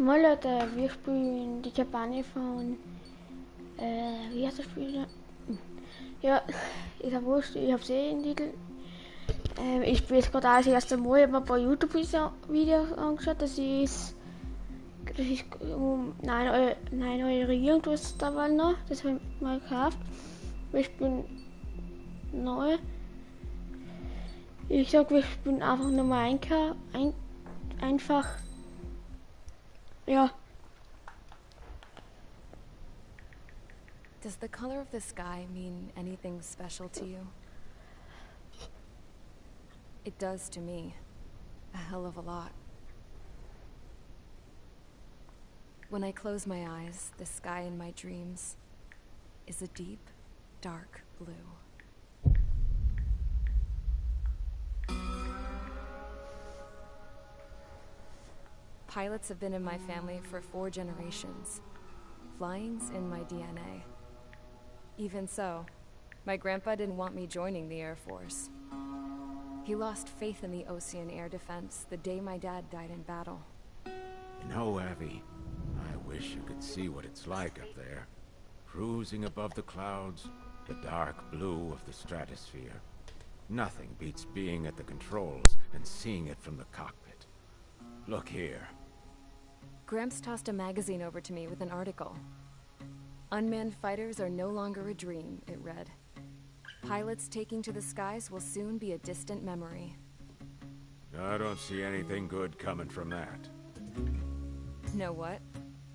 Leute, wir spielen die Kampagne von, wie heißt das Spiel? Ja, ist ja wurscht, ich habe den Titel. Ich spiele es gerade das erste Mal, ich habe mir ein paar YouTube-Videos angeschaut, das ist um 9 Euro irgendwas da war noch, das habe ich mal gekauft. Wir spielen neu. Ich sag, wir spielen einfach nur mal einfach, ja. Does the color of the sky mean anything special to you? It does to me. A hell of a lot. When I close my eyes, the sky in my dreams is a deep, dark blue. Pilots have been in my family for 4 generations. Flying's in my DNA. Even so, my grandpa didn't want me joining the Air Force. He lost faith in the Ocean Air Defense the day my dad died in battle. You know, Abby, I wish you could see what it's like up there. Cruising above the clouds, the dark blue of the stratosphere. Nothing beats being at the controls and seeing it from the cockpit. Look here. Gramps tossed a magazine over to me with an article. Unmanned fighters are no longer a dream, it read. Pilots taking to the skies will soon be a distant memory. I don't see anything good coming from that. Know what?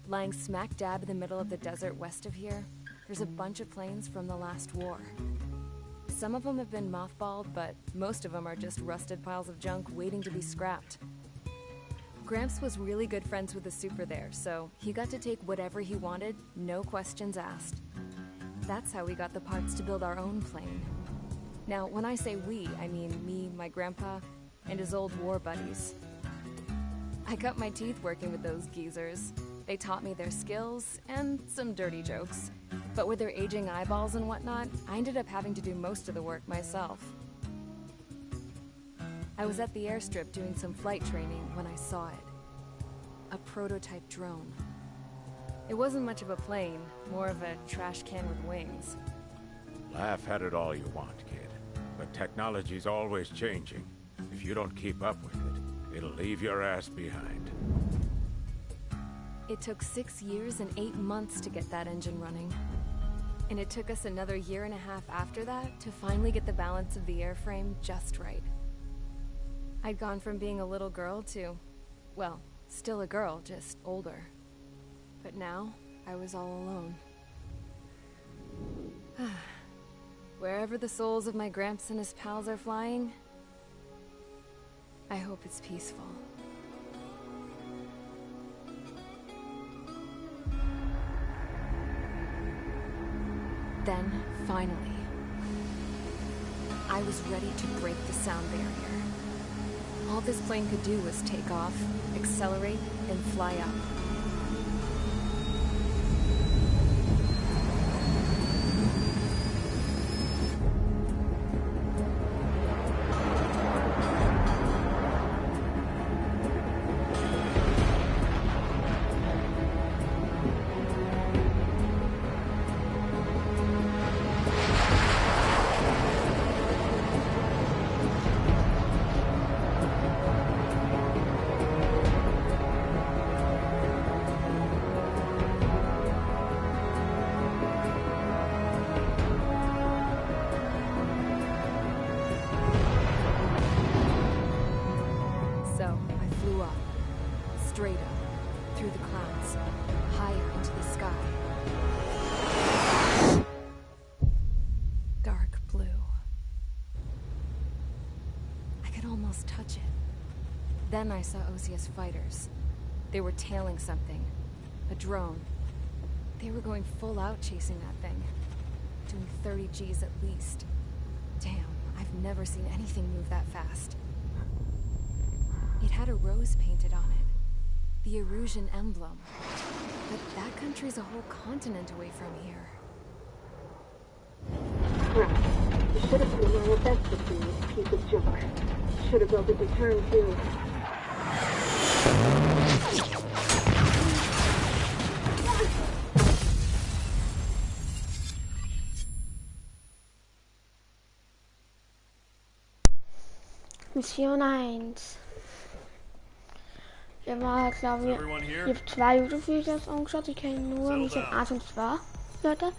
Lying smack dab in the middle of the desert west of here, there's a bunch of planes from the last war. Some of them have been mothballed, but most of them are just rusted piles of junk waiting to be scrapped. Gramps was really good friends with the super there, so he got to take whatever he wanted, no questions asked. That's how we got the parts to build our own plane. Now, when I say we, I mean me, my grandpa, and his old war buddies. I cut my teeth working with those geezers. They taught me their skills, and some dirty jokes. But with their aging eyeballs and whatnot, I ended up having to do most of the work myself. I was at the airstrip doing some flight training when I saw it. A prototype drone. It wasn't much of a plane, more of a trash can with wings. Laugh at it all you want, kid. But technology's always changing. If you don't keep up with it, it'll leave your ass behind. It took 6 years and 8 months to get that engine running. And it took us another 1.5 years after that to finally get the balance of the airframe just right. I'd gone from being a little girl to, well, still a girl, just older. But now, I was all alone. Wherever the souls of my Gramps and his pals are flying, I hope it's peaceful. Then, finally, I was ready to break the sound barrier. All this plane could do was take off, accelerate, and fly up. Straight up, through the clouds, higher into the sky. Dark blue. I could almost touch it. Then I saw Osia's fighters. They were tailing something. A drone. They were going full out chasing that thing. Doing 30 Gs at least. Damn, I've never seen anything move that fast. It had a rose painted on it. The Erusian emblem. But that country's a whole continent away from here. Crap. You should have been my best with you, piece of junk. Should have built a return too. Mission 1. Ja, war, glaube ich, ich habe 2 YouTube-Videos angeschaut. Ich kenne nur Mission 1 und 2, Leute.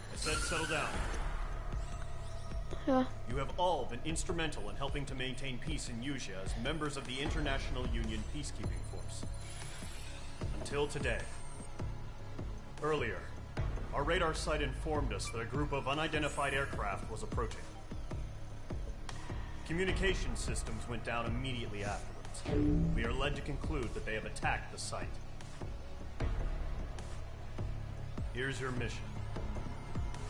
Ja. You have all been instrumental in helping to maintain peace in Usha as members of the International Union Peacekeeping Force. Until today. Earlier, our radar site informed us that a group of unidentified aircraft was approaching. Communication systems went down immediately afterwards. We are led to conclude that they have attacked the site. Here's your mission.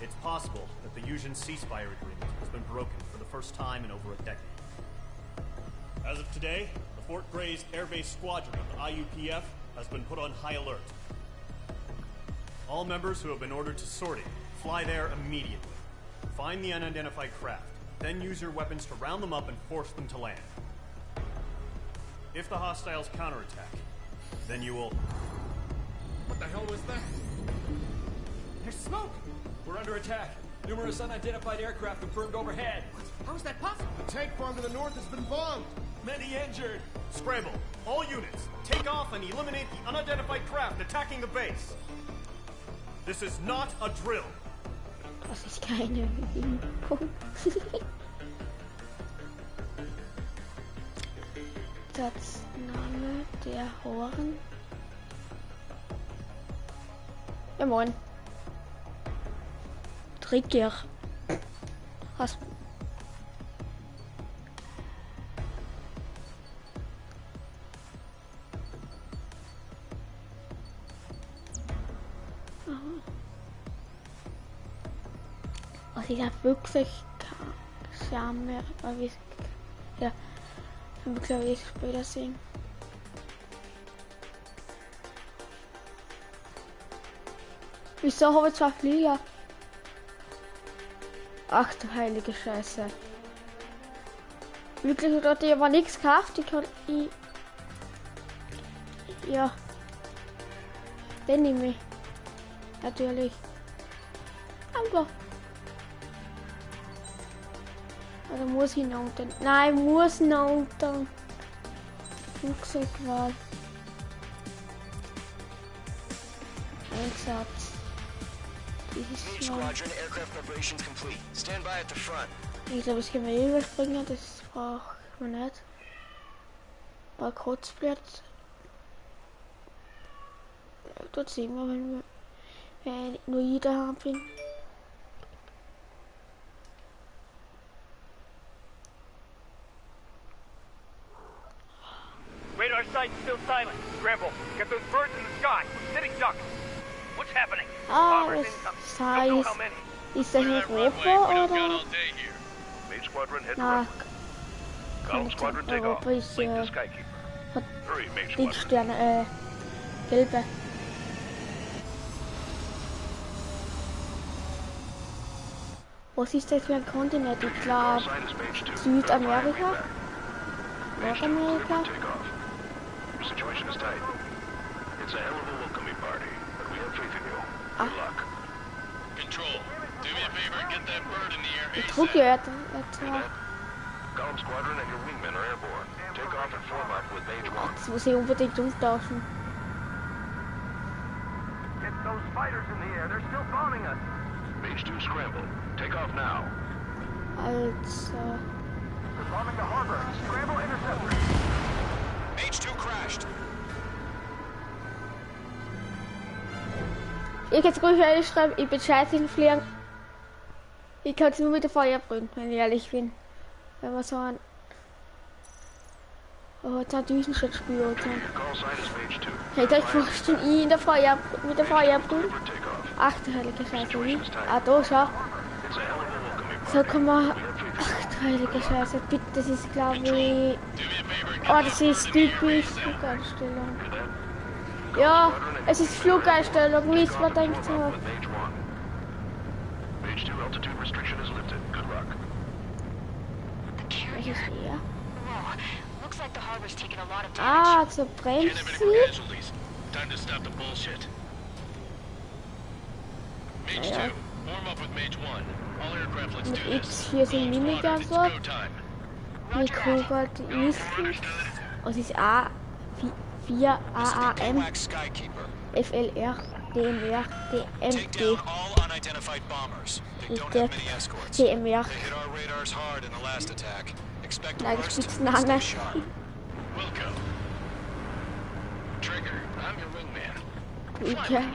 It's possible that the Usian ceasefire agreement has been broken for the first time in over a decade. As of today, the Fort Gray's Air Base Squadron of the IUPF has been put on high alert. All members who have been ordered to sortie, fly there immediately. Find the unidentified craft, then use your weapons to round them up and force them to land. If the hostiles counterattack, then you will... What the hell was that? There's smoke! We're under attack. Numerous unidentified aircraft confirmed overhead. How is that possible? The tank farm to the north has been bombed. Many injured. Scramble. All units, take off and eliminate the unidentified craft attacking the base. This is not a drill. Das ist keine Übung. Satzname der Horen. Ja, moin. Trigger. Was? Also ich habe wirklich keine Scham mehr, aber wie ja, können wir glaube ich später sehen. Wieso habe ich 2 Flieger? Ach du heilige Scheiße. Wirklich, oder die aber nichts gekauft, die kann ich... Ja. Den nehme ich. Natürlich. Aber... Oder muss ich noch unten? Nein, muss noch unten. Flugzeugwahl. Einsatz. Main Squadron aircraft preparations complete. Stand by at the front. Ich glaube, ich kann mir überspringen, das braucht man nicht. Aber Kurzplatz. Dort sehen wir, wenn ich nur jeder haben bin. Radar site's still silent. Scramble. Get those birds in the sky. Sitting ducks. What's happening? Bombers incoming. Don't know how many. Ist das Europa oder? Main Squadron head Na, Column Squadron take off. Europa ist Link to Skykeeper. hat Hurry, Main die Squadron. Sterne, gelbe. Was ist das für ein Kontinent? Ich glaube Südamerika, Nordamerika. Situation is tight. It's a hell of a welcoming party, but we have faith in you. Good luck. Control. Do me a favor and get that bird in the air Ich trug ja etwa. Column Squadron and your wingmen are airborne. Take off and form up with Mage 1. Das muss ich unbedingt umtauschen. Get those fighters in the air. They're still bombing us. Mage 2 scramble. Take off now. Also. They're bombing the harbor. Scramble interceptor. Mage 2 crashed. Ich kann es ruhig ehrlich schreiben, ich bin scheiße im Fliegen. Ich kann es nur mit der Feuerbrühen, wenn ich ehrlich bin. Wenn wir so ein... Oh, jetzt hat Düsenschutz spürt. Hätte ich vorstellen, ich in der mit der Feuerbrühe. Ach du heilige Scheiße, wie? Ah, da, schau. So kann man... Ach du heilige Scheiße, bitte, das ist glaube ich... Oh, das ist typisch Flugeinstellung. Ja, es ist Flugeinstellung, wie ich mir denkt habe. Was ist hier? Ah, zur Bremse. Ja. Mit X hier sind Miniguns dort. mit Kobalt ist. Und es ist A4AAM FLR DMR DMD der DMR Spitzname. Trigger, I'm your wingman. Okay.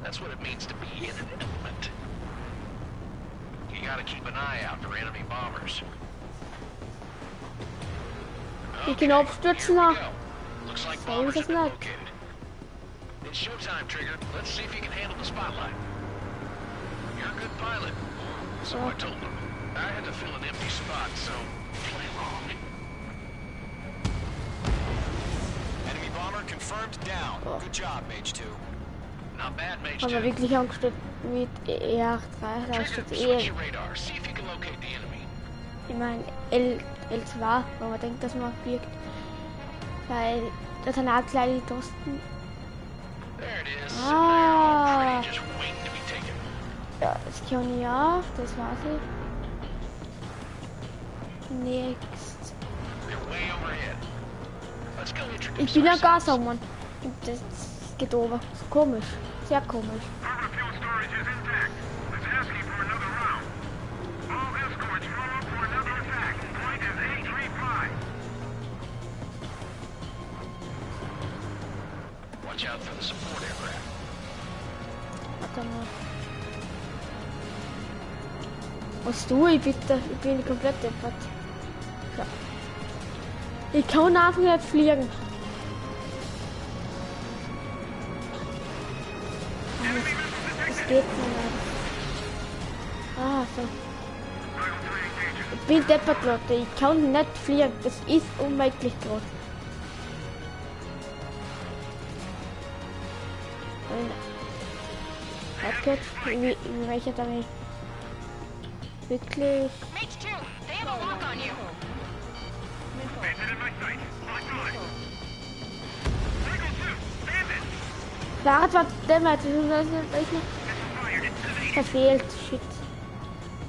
That's what it means to be in an element. You gotta keep an eye out for enemy bombers. Die können abstürzen noch. Looks like Save bombers us have been not. located. It's showtime, Trigger. Let's see if you can handle the spotlight. You're a good pilot. So I told them. I had to fill an empty spot, so play along. Enemy bomber confirmed down. Good job, Mage 2. Not bad, Mage Aber 2. wirklich angestellt mit ER3, da Trigger, steht switch your radar. See if you can locate the enemy. Ich meine L2, wo man denkt, dass man fliegt. Weil das sind auch kleine Tasten. There it is. Ah. They're all pretty, just waiting to be taken. Ja, das kann ich auf, das weiß ich. Next. They're way overhead. Let's go introduce Ich bin ja ourselves. Gasaumann. Und das geht over. Ist komisch. Sehr komisch. Watch out for the support aircraft. Warte mal. Was tue ich bitte? Ich bin komplett deppert. Ja. Ich kann einfach nicht fliegen. Das geht nicht. Ah, so. Ich bin deppert, Leute. Ich kann nicht fliegen. Das ist unmöglich gerade. Wie welcher damit? Wirklich? Mage 2, they have a lock on you. Warte, dämmert. Da ist noch verfehlt. Shit.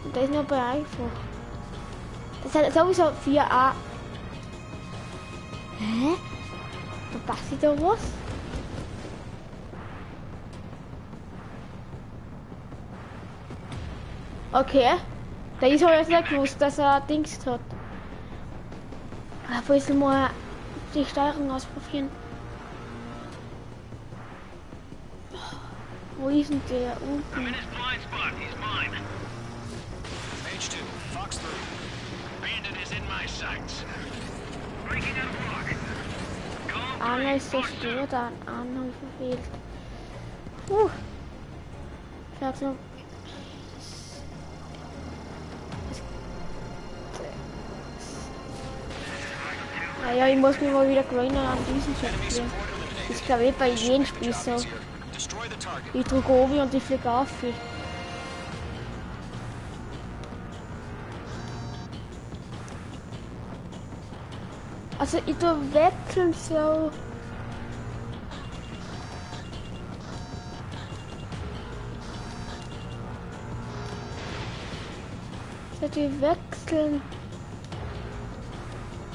Und da ist noch bei einfach. Das ist sowieso 4A. Hä? Verpasst ich da was? Okay. Da ist aber jetzt nicht gewusst, dass er Dings hat. Aber ich will mal die Steuerung ausprobieren. Wo ist denn der? Unten. Mage 2, Fox 3. Bandit is in my sights. Breaking out of lock. Einer ist zerstört, der andere verfehlt. Fährt noch. Naja, ich muss mich mal wieder gewöhnen an diesen Spiel. Das ist glaube ich bei jedem Spiel so. Ich drücke oben und ich fliege auf. Also ich tue wechseln so. Die wechseln.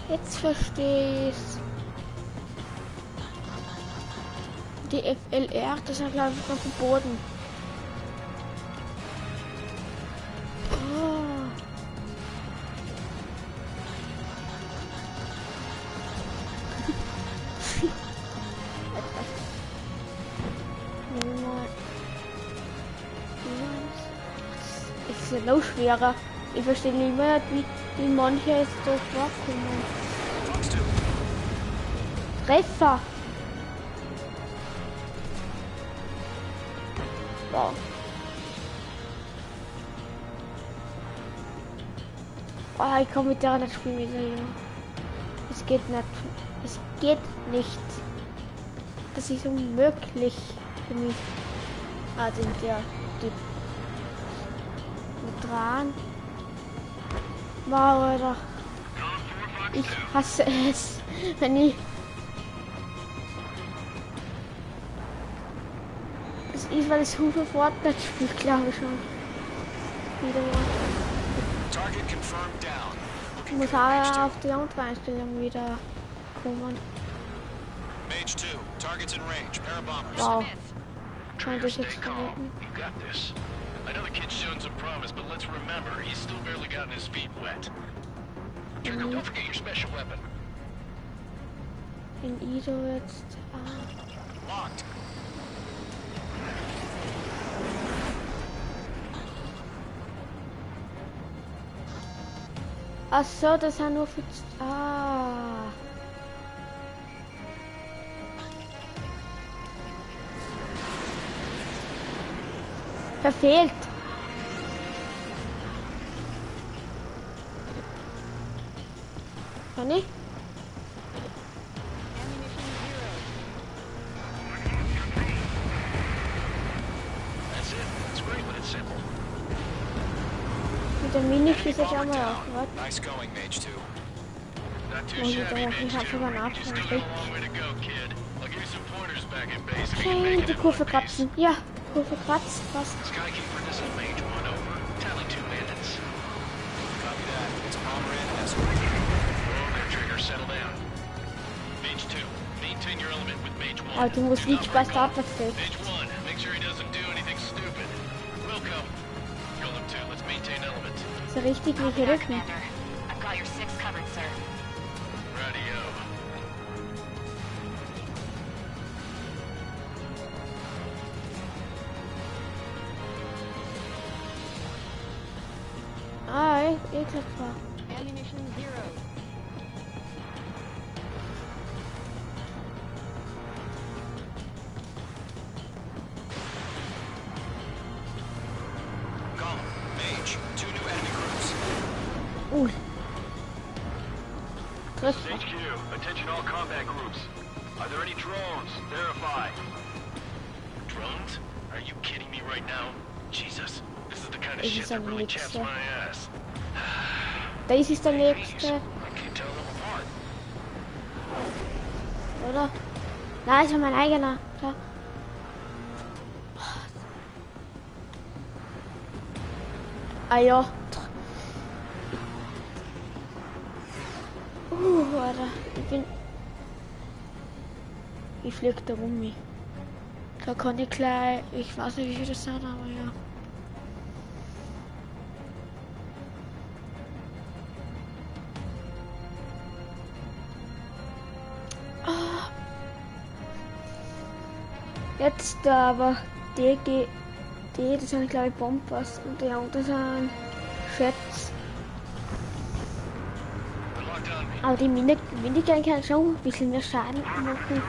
Jetzt verstehe ich's. Die FLR, das ist ja glaube ich noch verboten. Oh. Es ist ja noch schwerer. Ich verstehe nicht mehr, wie manche es so vorkommen. Treffer! Wow. Oh, ich kann mit der nicht spielen wieder hier. Es geht nicht. Es geht nicht. Das ist unmöglich für mich. Ah, den der Typ. Mit dran. Wow, Alter. Ich hasse es, wenn ich... Das ist, weil es Hufe Fortnite spielt, glaube ich schon. Wieder mal. Target confirmed down. Ich muss auch auf die andere Einstellung wieder kommen. Mage 2, targets in range, parabombers. Wow. Kann Trigger, ich das stay jetzt calm. verwenden? You got this. I know the kid's shown some promise, but let's remember, he's still barely gotten his feet wet. Trigger, don't forget your special weapon. In Ido jetzt. Locked. Ach so, das sind nur für. Verfehlt. Kann ich? That's it. It's great, but it's simple. Mit der Mini-Schieße schauen wir auch, was? Nice going, Mage 2. Not too Oh, you shabby, don't Mage have to 2. run up You and still got take- a long way to go, kid. I'll give you some pointers back in base if you can Okay, make it die in Kurve one piece. kratzen. Ja, Kurve kratzt. Passt. Skykeeper, this is Mage 1, over. Tally 2 minutes. Copy that. It's armor in escort. Okay, Trigger, settle down. Mage 2, maintain your element with Mage 1. Aber du musst Do not nicht bei break Start off. verfehlt. Mage 1, make sure he doesn't do anything stupid. Welcome. Golem 2, let's maintain element. So richtig wie Copy that, Rücken. Commander. I've got your 6 covered, sir. Radio. Ekelhaft. Ammunition 0. Golem, Mage, 2 new enemy groups. Trifft. HQ, attention all combat groups. Are there any drones? Verify. Drones? Are you kidding me right now? Jesus, this is the kind of Es shit ist that ein really Witz, chaps ja. my ass. Das ist der Please, nächste, I can't tell them apart. oder? Nein, ist ja mein eigener. Klar. Ah ja. Alter. Ich flieg da rum. Da kann ich gleich. Ich weiß nicht, wie viele das sind, aber ja. Jetzt aber die, das sind glaube ich Bombers und die anderen sind Schätze. They're locked on me. Aber die Minigun kann schon ein bisschen mehr Schaden machen.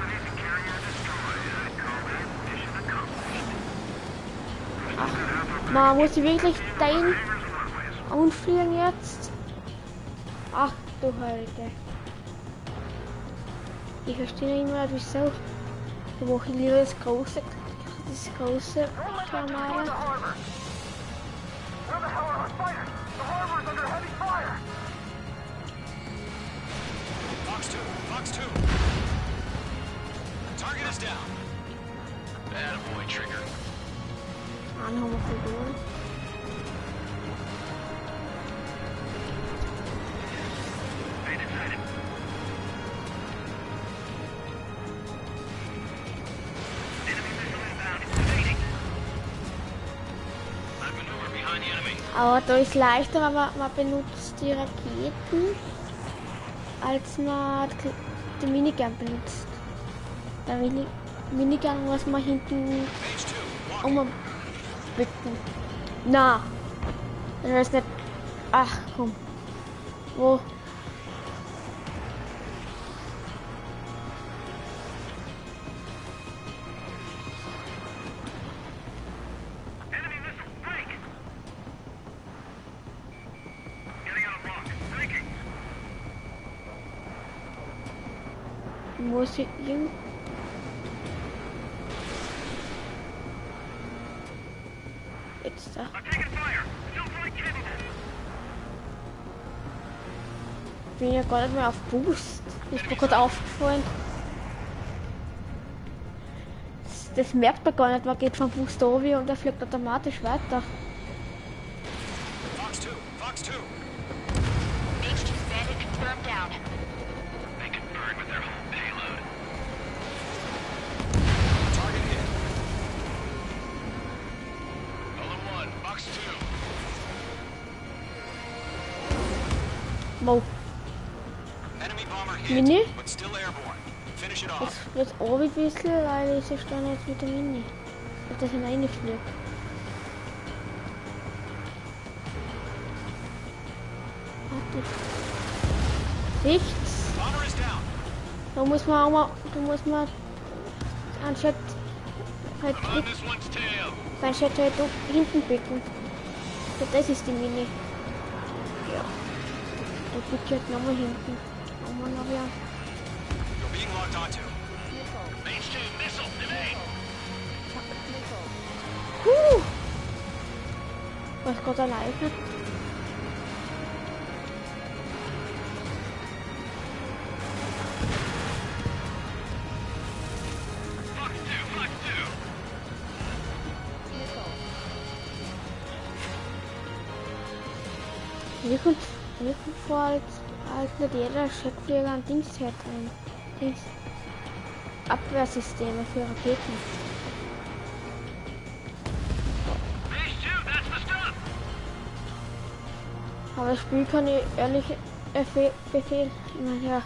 Ach, man muss sie wirklich dahin anfliegen jetzt. Ach du Heilige. Ich verstehe immer nicht wieso. Da mache ich lieber das große Tornado. Fox 2. Target is down. Attaboy, Trigger. Einen haben wir verloren. I've maneuvered behind the enemy. Aber da ist leichter, wenn man benutzt die Raketen, als man die Minigun benutzt. Der Minigun muss man hinten Mage 2, lock. umblicken. Na, das ist nicht. Ach komm. Wo? Enemy missile, break! Getting out of rock. Breaking! Muss ich ihn? Jetzt da. I'm taking fire! Still flight capable! Bin ja gar nicht mehr auf Boost. Ist mir gerade aufgefallen. Das merkt man gar nicht, man geht vom Boost runter und er fliegt automatisch weiter. Fox 2. H2 Sam, Wow. Enemy bomber hit, Mini? but still airborne. Finish it Jetzt off. wird auch ein bisschen, weil ich stehe jetzt mit der Mini. Dass das hineinfliegt. Warte. Nichts. Bomber is down. Da muss man auch mal, anstatt halt I'm on this one's tail. anstatt halt hinten picken. So, das ist die Mini. Ja. Da pick ich halt nochmal hinten. Nochmal nachher. You're being locked onto. Mage 2, missile, evade. Was Gott alleine. Fox 2, Fox 2. Mir kommt vor, als nicht jeder Scheckflieger ein Dings hat. Ein Dings. Abwehrsysteme für Raketen. Mage 2, that's the stuff. Aber das Spiel kann ich ehrlich Befehl. Naja.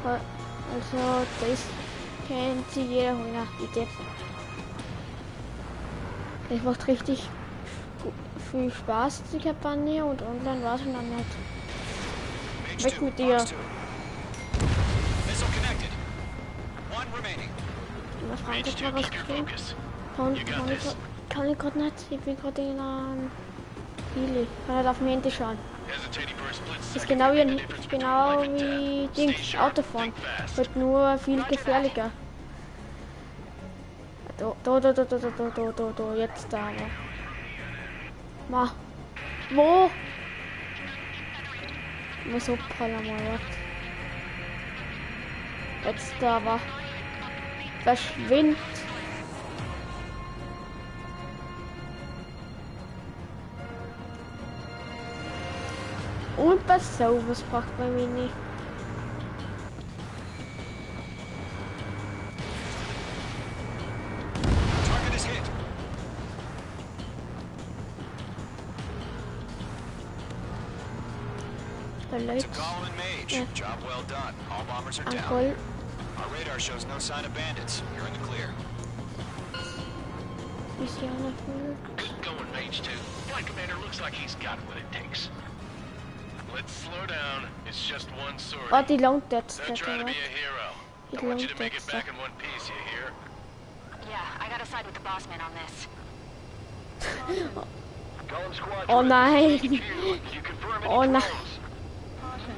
Also, das kennt sich jeder nach Idee. Es macht richtig viel Spaß, die Kampagne, und online war es dann nicht. Mage Weg 2, mit dir. Fox 2. Missile connected. One remaining. Was Mage hat 2, man was keep your geschrieben? focus. Kann ich gerade nicht. Ich bin gerade in einem Spiele. Kann nicht auf dem Handy schauen. Hesitating for a split Ist second. genau can wie, make the difference between life and death. Stay Dings, sharp, Autofahren. think fast. Wird nur viel gefährlicher. Da, jetzt da, aber. Ma. Wo? Muss hochprallen mal, was? Jetzt da, aber. Verschwind. Und was sauberes braucht man mir nicht. Target is hit. Vielleicht. To Colin and Mage. Yeah. Job well done. All bombers are down. Ankoll. Our radar shows no sign of bandits. You're in the clear. Ist ja noch voll. Good going, Mage 2. Flight commander looks like he's got what it takes. Let's slow down. It's just one sword. Oh, die lohnt jetzt. Don't try to be a hero. Die I want you lohnt to make it jetzt. back in one piece, you hear? Yeah, I gotta side with the boss man on this. Column squad. Oh nein. You confirm any Oh nein. drones?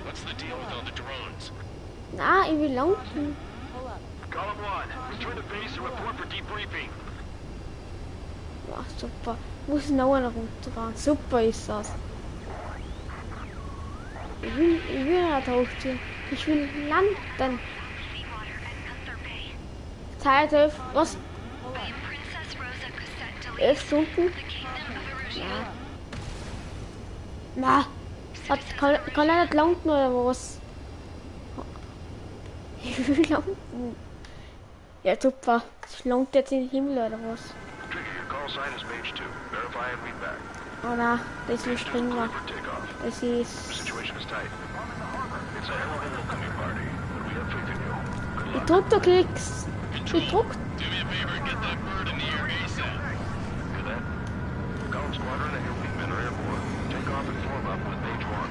What's the deal with all the drones? Na, ich will landen. Column 1, return to base and report for debriefing. Ja, super. Muss noch einer runterfahren. Super ist das. Ich will nicht hochziehen. Ich will landen. Zeit 11. Was? 11 Stunden? Ja. Na. Kann er nicht landen oder was? Ich will landen. Ja, super. Ich langt jetzt in den Himmel oder was? Trigger, your call sign is Mage 2. Verify and read back. Oh na, das ist Springer. For takeoff. Das The ist. situation is tight. It's a hell of a welcoming party, but we have faith in you. Good Ich luck. druck, du kriegst. Ich druck. Do me a favor and get that bird in the air ASAP. Do that. Column squadron and your wingmen are airborne. Take off and form up with Mage 1.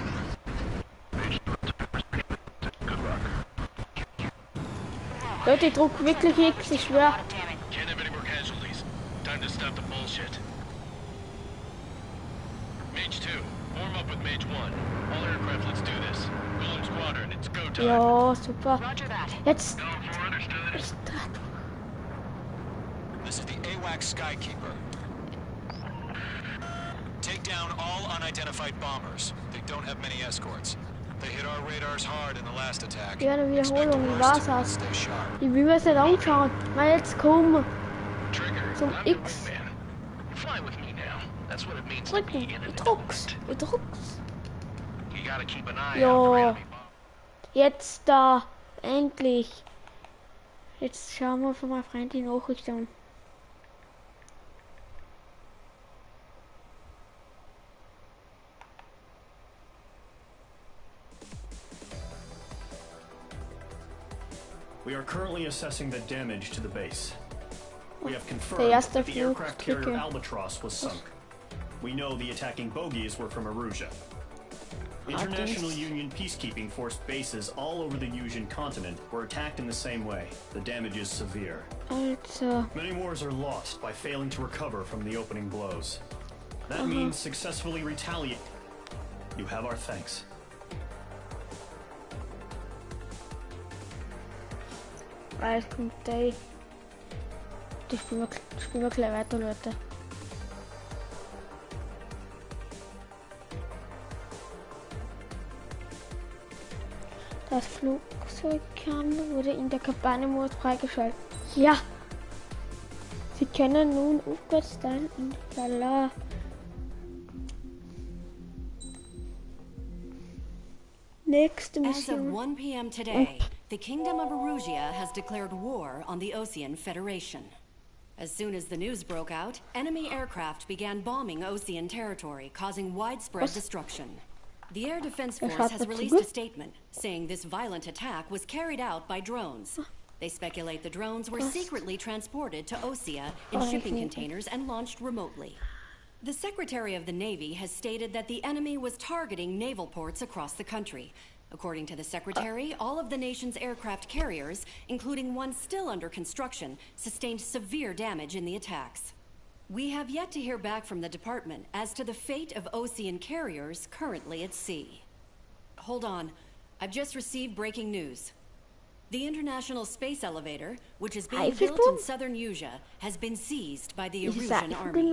Mage 2. Good luck. Leute, ich druck wirklich X, ich schwör. Can't have any more casualties. Time to stop the bullshit. Mage 2, form up with Mage 1. All aircraft, let's do this. Golem Squadron, it's go time. Ja, super. Roger that. Jetzt. Column 4 understood. This is the AWAC Skykeeper. Take down all unidentified bombers. They don't have many escorts. They hit our radars hard in the last attack. Ja, eine Expect the Wiederholung, wie worst war's and das? stay sharp. Ich will mir das nicht anschauen. Mal jetzt komm. Trigger, Zum I'm your X. wingman. Fly with me now. That's what it means to Drücken. be in an Ich druck's. element. Ich druck's. You gotta keep an eye Ja. out for enemy bombs. Jetzt da. Endlich. Jetzt schauen wir von meinem Freund die Nachricht an. We are currently assessing the damage to the base. We have Det confirmed er that the aircraft carrier flystykke. Albatross was sunk. We know the attacking bogies were from Erusia. International Union peacekeeping force bases all over the Usian continent were attacked in the same way. The damage is severe. Altså, Many wars are lost by failing to recover from the opening blows. That means successfully retaliate. You have our thanks. Welcome day. Du spiller klaver, Leute. Das Flugzeugkerne wurde in der Kampagne freigeschaltet. Ja! Sie können nun Upgrade-Style und lala. Next As of mission. 1 p.m. today, the Kingdom of Erusia has declared war on the Osean Federation. As soon as the news broke out, enemy aircraft began bombing Osean territory, causing widespread destruction. The Air Defense Force has released a statement saying this violent attack was carried out by drones. They speculate the drones were secretly transported to Osea in shipping containers and launched remotely. The Secretary of the Navy has stated that the enemy was targeting naval ports across the country. According to the Secretary, all of the nation's aircraft carriers, including one still under construction, sustained severe damage in the attacks. We have yet to hear back from the department as to the fate of Osean carriers currently at sea. Hold on. I've just received breaking news. The International Space Elevator, which is being built in southern Usia, has been seized by the Erusian army.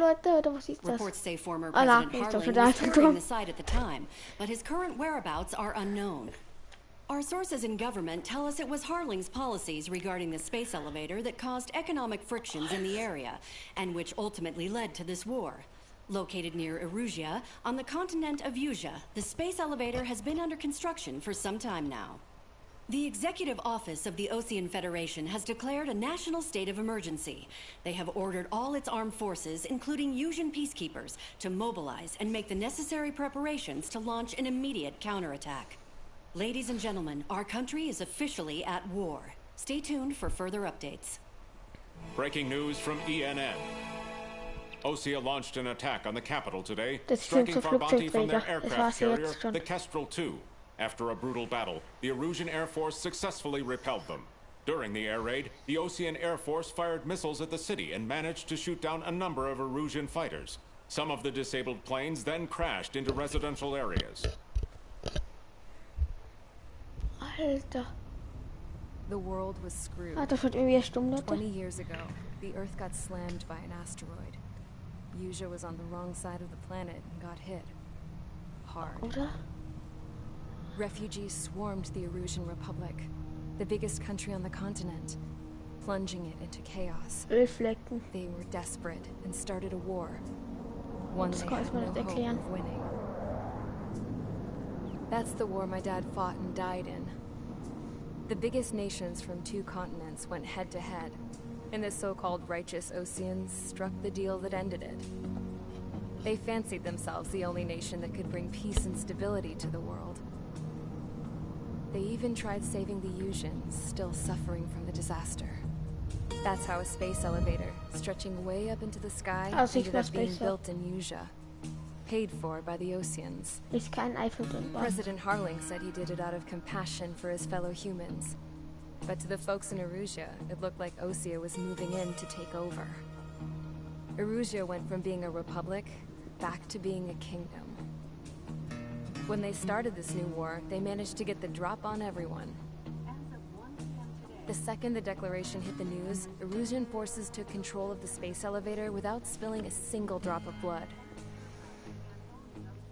Reports say former President Harling was touring the site at the time, but his current whereabouts are unknown. Our sources in government tell us it was Harling's policies regarding the space elevator that caused economic frictions in the area, and which ultimately led to this war. Located near Erusia, on the continent of Usia, the space elevator has been under construction for some time now. The Executive Office of the Osean Federation has declared a national state of emergency. They have ordered all its armed forces, including Usian peacekeepers, to mobilize and make the necessary preparations to launch an immediate counterattack. Ladies and gentlemen, our country is officially at war. Stay tuned for further updates. Breaking news from ENN. Osea launched an attack on the capital today, Das striking sind so Farbanti from their Flugzeugträger. Das aircraft war's carrier, jetzt schon. the Kestrel II. After a brutal battle, the Erusian Air Force successfully repelled them. During the air raid, the Osean Air Force fired missiles at the city and managed to shoot down a number of Erusian fighters. Some of the disabled planes then crashed into residential areas. Alter. The world was screwed. Ah, das wird irgendwie stumm, 20 Leute. years ago, the Earth got slammed by an asteroid. Usia was on the wrong side of the planet and got hit. Hard. Oder? Refugees swarmed the Erusian Republic, the biggest country on the continent, plunging it into chaos. Ölflecken. They were desperate and started a war. One Das they kann had ich mir no nicht hope erklären. of winning. That's the war my dad fought and died in. The biggest nations from 2 continents went head to head, and the so-called righteous Oseans struck the deal that ended it. They fancied themselves the only nation that could bring peace and stability to the world. They even tried saving the Usians, still suffering from the disaster. That's how a space elevator, stretching way up into the sky, ended up being built in Usia. Paid for by the Oseans. Ist kein Eiffelturm. President Harling said he did it out of compassion for his fellow humans. But to the folks in Erusia, it looked like Osea was moving in to take over. Erusia went from being a republic back to being a kingdom. When they started this new war, they managed to get the drop on everyone. The second the declaration hit the news, Erusian forces took control of the space elevator without spilling a single drop of blood.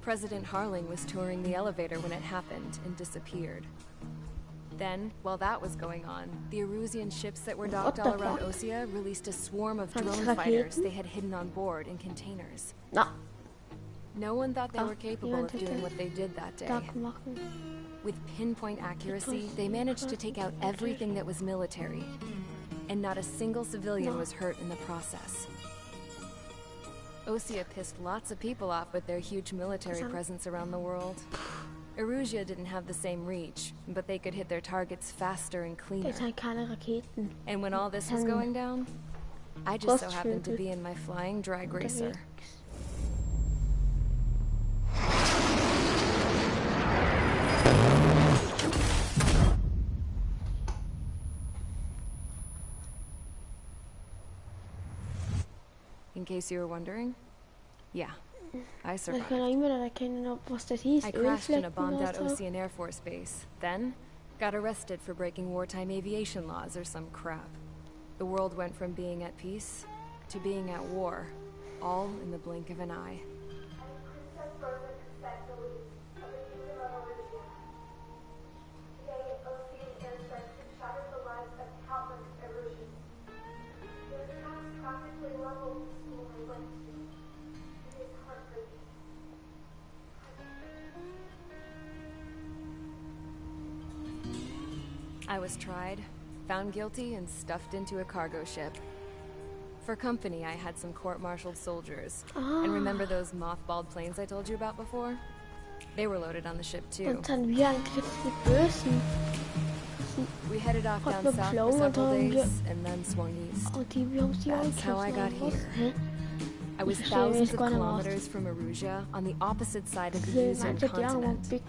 President Harling was touring the elevator when it happened and disappeared. Then, while that was going on, the Erusian ships that were docked all around Osea released a swarm of drone fighters they had hidden on board in containers. No. No one thought they were capable of doing what they did that day. With pinpoint accuracy, they managed to take out everything that was military, and not a single civilian was hurt in the process. Osea pissed lots of people off with their huge military presence around the world. Erusia didn't have the same reach, but they could hit their targets faster and cleaner. Han kalder raketen. And when all this was going down, I just so happened to be in my flying drag racer. In case you were wondering, yeah, I survived. I crashed in a bombed-out Ocean Air Force base, then got arrested for breaking wartime aviation laws or some crap. The world went from being at peace to being at war, all in the blink of an eye. I was tried, found guilty, and stuffed into a cargo ship. For company, I had some court-martialed soldiers. And remember those mothballed planes I told you about before? They were loaded on the ship too. We headed off down south for several days, and then swung east. That's how I got here. I was thousands of kilometers from Erusia, on the opposite side of the Usean continent.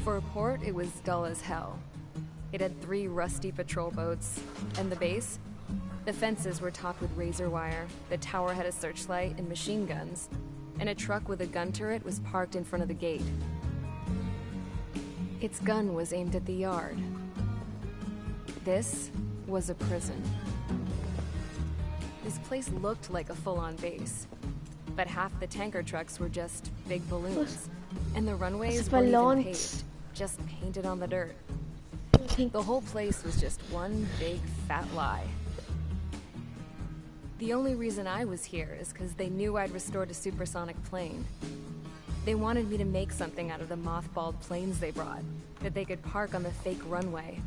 For a port, it was dull as hell. It had 3 rusty patrol boats, and the base? The fences were topped with razor wire, the tower had a searchlight and machine guns, and a truck with a gun turret was parked in front of the gate. Its gun was aimed at the yard. This was a prison. This place looked like a full-on base, but half the tanker trucks were just big balloons, and the runways weren't even paved, just painted on the dirt. The whole place was just one big fat lie. The only reason I was here is because they knew I'd restored a supersonic plane. They wanted me to make something out of the mothballed planes they brought, that they could park on the fake runway.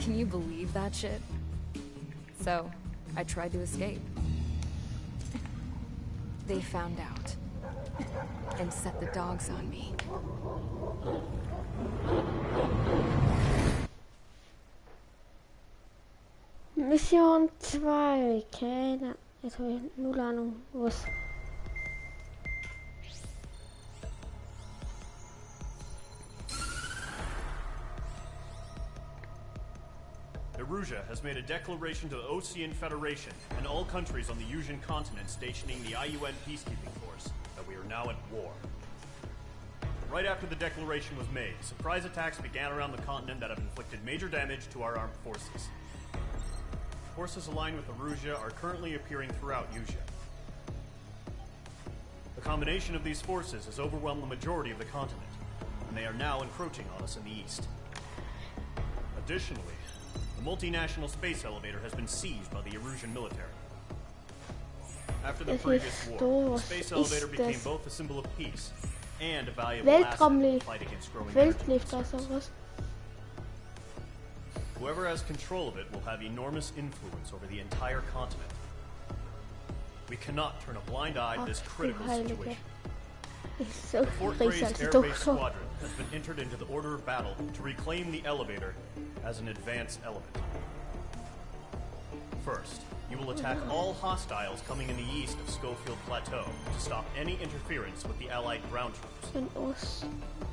Can you believe that shit? So, I tried to escape. They found out, and set the dogs on me. Mission 2, Kader. Jeg tror, nu lader nogle vores... Erusia has made a declaration to the Ocean Federation and all countries on the Usean continent stationing the IUN peacekeeping force that we are now at war. Right after the declaration was made, surprise attacks began around the continent that have inflicted major damage to our armed forces. Forces aligned with Erusia are currently appearing throughout Usean. The combination of these forces has overwhelmed the majority of the continent, and they are now encroaching on us in the east. Additionally, the multinational space elevator has been seized by the Erusian military. After the previous war, the space elevator became both a symbol of peace and a valuable asset in the fight against growing energy. Whoever has control of it will have enormous influence over the entire continent. We cannot turn a blind eye to this critical situation. The Fort Gray's Air Base Squadron has been entered into the order of battle to reclaim the elevator as an advance element. First, you will attack all hostiles coming in the east of Schofield Plateau to stop any interference with the Allied ground troops.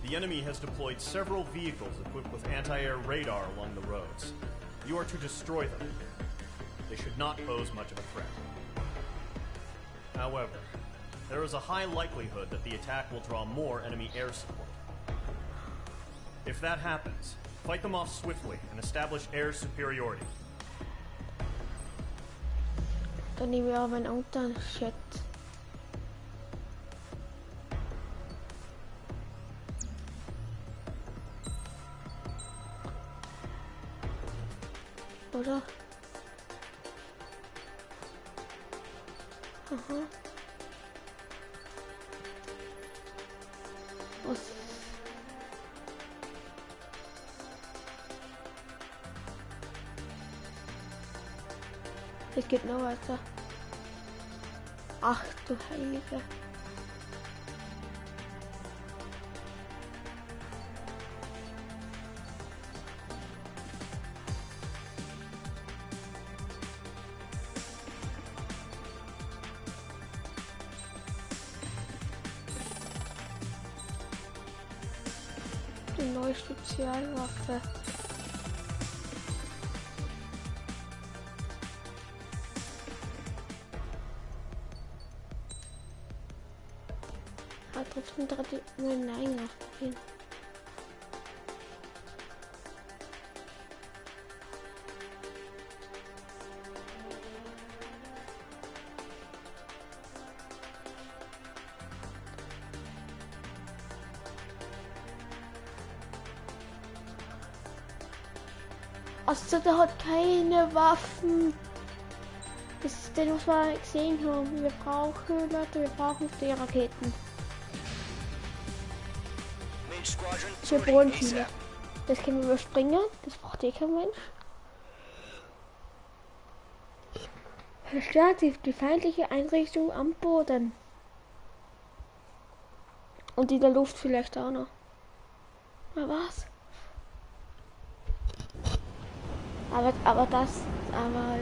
The enemy has deployed several vehicles equipped with anti-air radar along the roads. You are to destroy them. They should not pose much of a threat. However, there is a high likelihood that the attack will draw more enemy air support. If that happens, fight them off swiftly and establish air superiority. Dan neem je al mijn auto. Shit. Oder? Aha. Was? Het geht noch weiter. Ach du Heilige. Die neue Spezialwaffe. Hat trotzdem nein ausprobieren. Also der hat keine Waffen. Das ist das, was wir gesehen haben. Wir brauchen, Leute, wir brauchen die Raketen. Wir brauchen viele. Das können wir überspringen. Das braucht eh kein Mensch. Verstärkt die feindliche Einrichtung am Boden. Und in der Luft vielleicht auch noch. Na was? Aber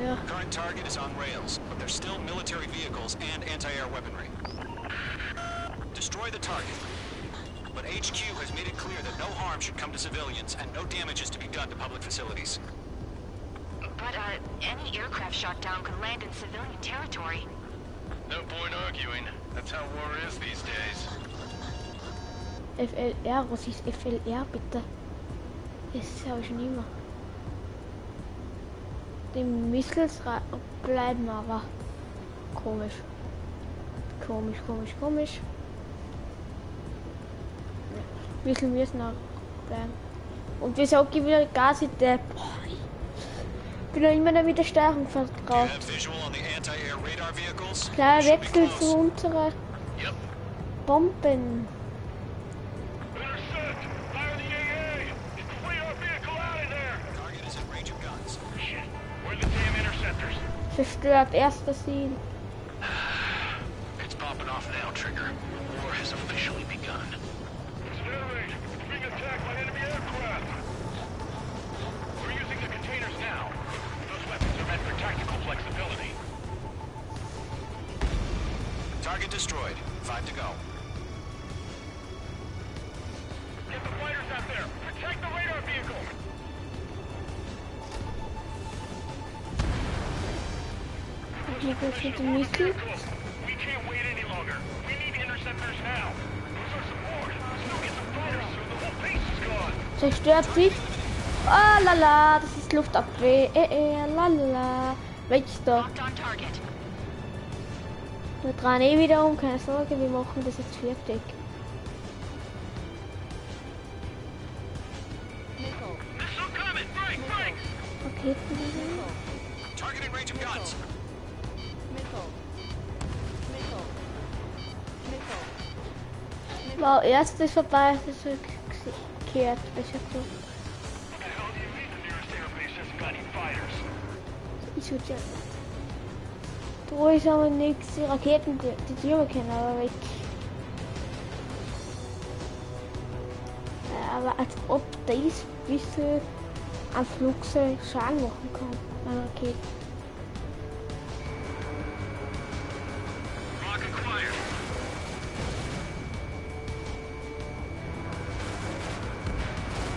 ja. Current target is on rails, but there's still military vehicles and anti-air weaponry. Destroy the target. But HQ has made it clear that no harm should come to civilians and no damage is to be done to public facilities. But, any aircraft shot down could land in civilian territory. No point arguing. That's how war is these days. FLR, was ist FLR bitte? Das habe ich schon immer. Die Missiles bleiben aber komisch. Komisch. Missile müssen auch bleiben. Und wieso gibt wieder Gas in der... Ich bin noch immer damit der Steuerung vertraut. Klar, Wechsel zu unseren Bomben. Zerstört, erster Ziel. It's popping off now, Trigger. War has officially begun. It's being attacked by enemy aircraft. We're using the containers now. Those weapons are meant for tactical flexibility. Target destroyed. 5 to go. Get the fighters out there. Protect the radar vehicle. Hier geht's mit dem Missile. We can't wait any longer. We need interceptors now. Lose our support. Still get the fighters through. The whole base is gone. Zerstört sich. Ah lala, das ist Luftabwehr. Lala. Weg da. Wir drehen eh wieder um, keine Sorge, wir machen das jetzt fertig. Okay. Target in range of guns. Wow, erst ist vorbei, das ist gekehrt. Ich hab so. Ich würde ja. Da ist aber nichts. Die Raketen, die Türme können aber weg. Aber als ob das bisschen an Flugzeug Schaden machen kann. An Raketen.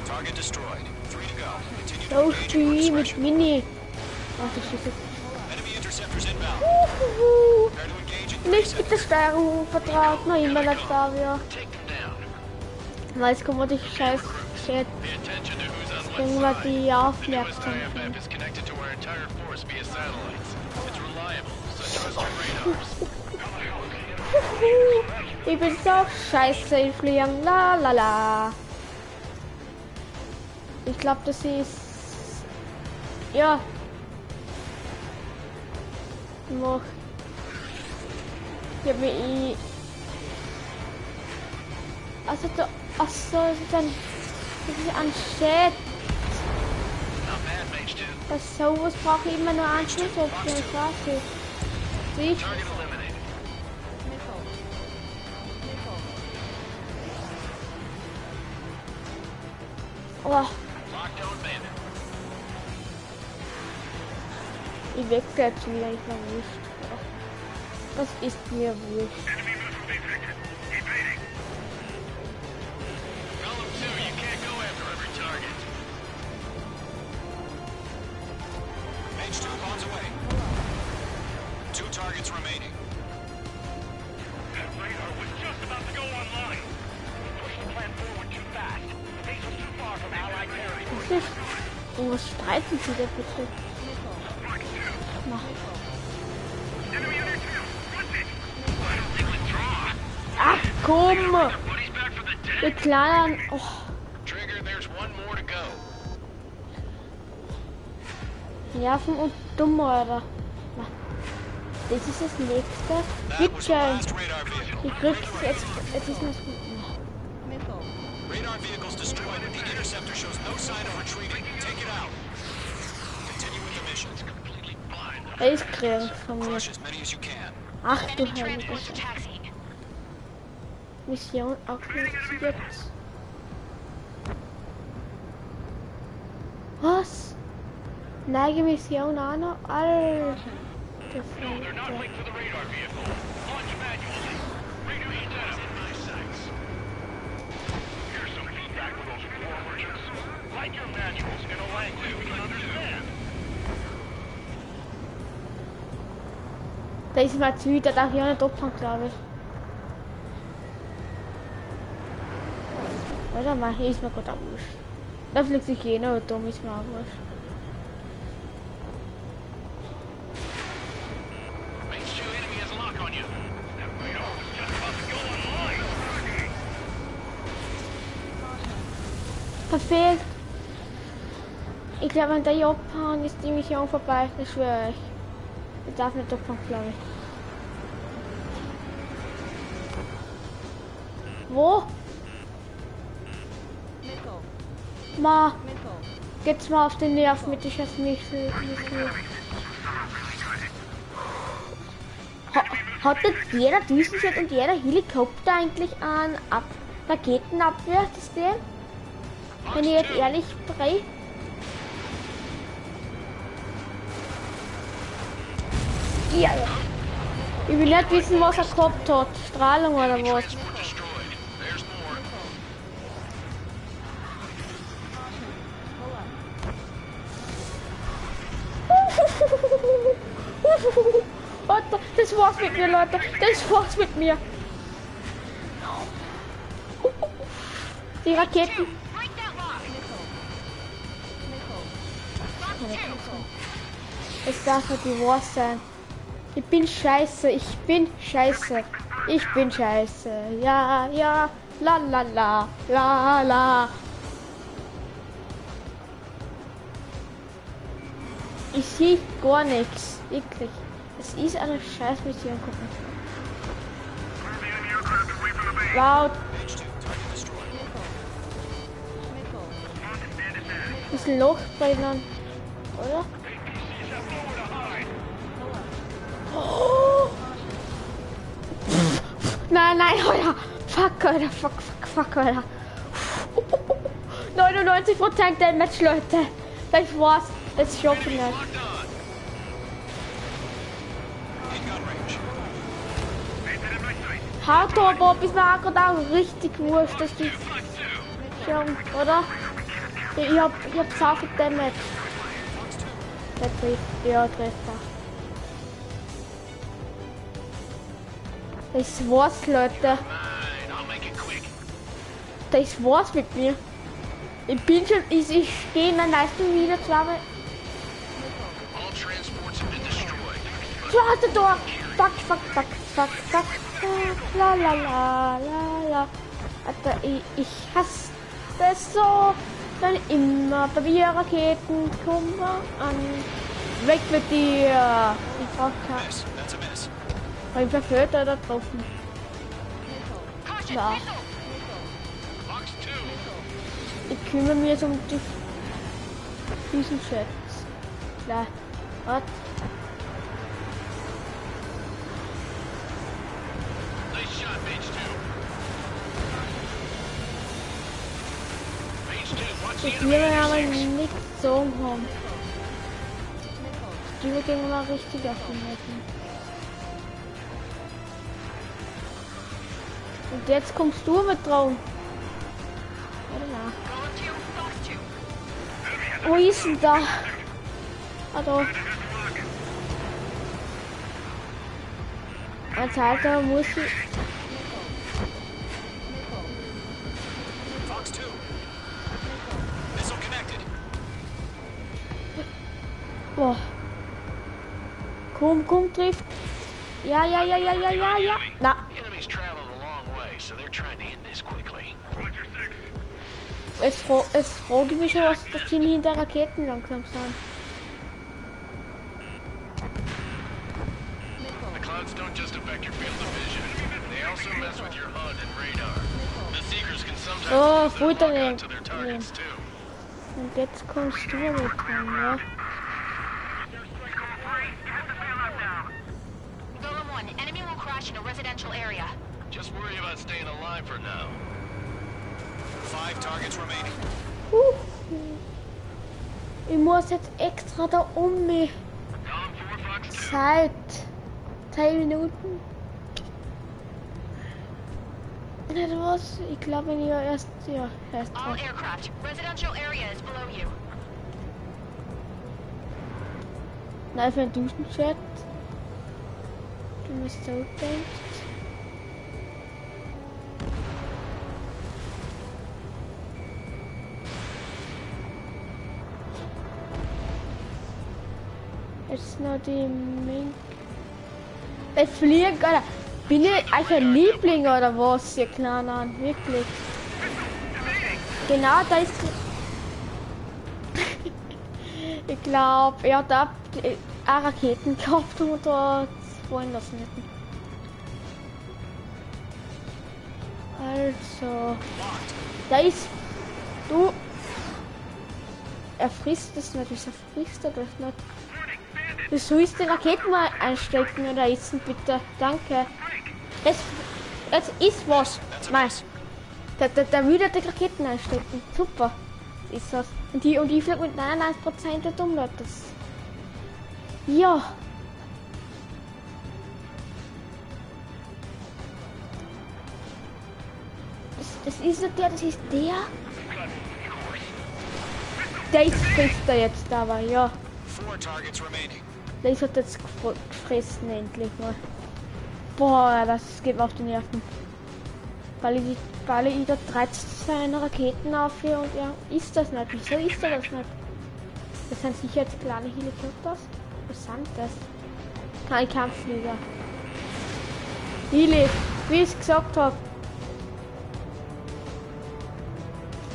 Target destroyed. 3 to go. Continue to So engage and Spiel mit discretion. Mini. Ach, ich schieße. Enemy interceptors inbound. Prepare to engage in 3 Nicht mit der seconds. Steuerung vertraut, noch immer nicht da wir. Weil jetzt kommen wir die scheiß Chat. Kriegen wir die Aufmerksamkeit. Ich bin so scheiße im Fliegen. La la la. Ich glaube, das ist. Ja. Noch. Ich hab mir. Also, da. Achso, das ist ein. Das ist ein Chat. Das sowas brauche ich immer nur Anschlussoption. Quasi. Sicher. Oh. Ich wechsle jetzt wieder, ich war wurscht. Das ist mir wurscht. minutes remaining. That radar was just about to go online. Pushed the plan forward too fast. The base was too far from Allied territory. Was streiten sie da bitte? Na. Enemy under two. What's it? I don't think we draw. Ach komm! Buddy's back from the dead. Der Kleine... Oh. Trigger, there's one more to go. Nerven und dumm, oder? Na. Das ist das nächste. Witcher. Ich krieg's jetzt ist das... Radar vehicles destroyed. The interceptor shows no sign of retreating. Take it out. Continue with the mission. Er ist krank von mir. Crush as many as you can. Ach du Heilige. Mission aktiviert. Was? Neige Mission auch noch? Alter. They're not linked to the radar vehicle. Launch manually. Redo setup. Here's some feedback for those forwarders. Write your manuals in a language we can understand. Da ist mal zu, da darf ich auch nicht opfern, glaube ich. Oder mal, hier ist mir gerade auch wurscht. Da fliegt sich jener und dumm ist mir auch wurscht. Verfehlt. Ich glaube, wenn der hier abhauen, ist die Mission vorbei. Das schwöre ich. Ich darf nicht abhauen, glaube ich. Wo? Ma. Geht's mal auf den Nerv mit ich jetzt nicht so. Hat jetzt jeder Düsenjet und jeder Helikopter eigentlich ein Raketenabwehrsystem? Wenn ich jetzt ehrlich spreche. Ja. Ich will nicht wissen, was er gehabt hat. Strahlung oder was. Alter, das war's mit mir, Leute. Das war's mit mir. Die Raketen. Es darf nicht die Wahr sein. Ich bin scheiße, ich bin scheiße. Ich bin scheiße. Ja, ja. La la la. La la. Ich sehe gar nichts. Wirklich. Es ist eine Scheißmission. Gucken. Laut. Ist ein Loch drinnen. Oder? Oh. Nein, nein, Alter. Fuck, Alter. Fuck, Alter. 99% Damage, Leute. Das war's. Das schaffe ich nicht. Hardcore Bob ist mir auch gerade auch richtig wurscht, dass die schon, oder? Ich hab so viel Damage. Der trifft, ja, Treffer. Das war's, Leute. Das war's mit mir. Ich bin schon, ich stehe in der Leistung wieder zweimal. Zweite Tor! Fuck. La la la la la. Alter, ich hasse das so. Dann immer Papierraketen kommen an. Weg mit dir! Ich brauch keinen. Weil ich verfehlt oder getroffen. Ja. Ich kümmere mich jetzt um diesen Schatz. Klar. Was? Ich will aber nicht so haben. Die wir gehen mal richtig erfinden. Und jetzt kommst du mit drauf. Oder na? Wo ist denn da? Ah, da. Als Alter muss ich... Fox 2. Missile connected. Boah. Komm, trifft. Ja. Na. Enemies traveled a long way, so they're trying to end this quickly. Es frage mich schon, was das Team hinter Raketen langsam sind. The clouds don't just affect your field of vision. They also mess with your HUD and radar. The Seekers can sometimes Oh, use them to Futter lock nehmen. onto their targets too. Und jetzt kommst du mit dran, ja. Golem 1, enemy will crash in a residential area. Just worry about staying alive for now. 5 targets remaining. Ich muss jetzt extra da um mich. Zeit. 10 Minuten. Nicht was? Ich glaube, wenn ich erst All aircraft, residential area is below you. Nein, für einen Duschenschwert. Du musst so denken. Jetzt noch die Mink. Das Fliegen, oder? Bin ich eigentlich ein Liebling oder was, ihr Kleinen? Wirklich. Genau, da ist. Ich glaube, er hat auch Raketen gehabt und da fallen lassen hätten. Also. Da ist. Du. Er frisst das nicht, wieso frisst er das nicht? Du sollst die Raketen mal einstecken oder essen, bitte. Danke. Jetzt ist was. Nein. Da will er die Raketen einstecken. Super. Ist das. Und die fliegt mit 99% der Dummheit. Das. Ja. Das ist nicht der, das ist der. Der ist frisst er jetzt aber, ja. 4 targets remaining. Der ist halt jetzt gefressen endlich mal. Boah, das geht mir auf die Nerven. Weil ich da 13 Raketen auf hier und ja, ist das nicht. Wieso ist er das nicht? Das sind sicher jetzt kleine Helikopters. Was sind das? Keine Kampfflieger. Heli, wie ich es gesagt habe.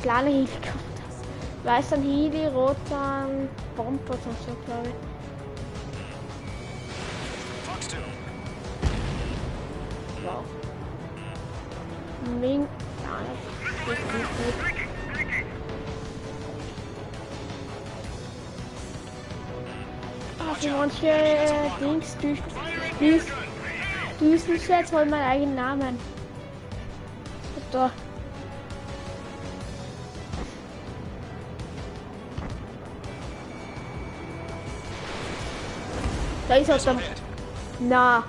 Kleine Helikopters. Weiß dann Heli, rot dann Bomber und so, glaube ich. Fox 2. Wow. Ming. Ja, das geht gut. Also manche Dings Düsenschwert holen meinen eigenen Namen. Da. Da ist auch der. Na.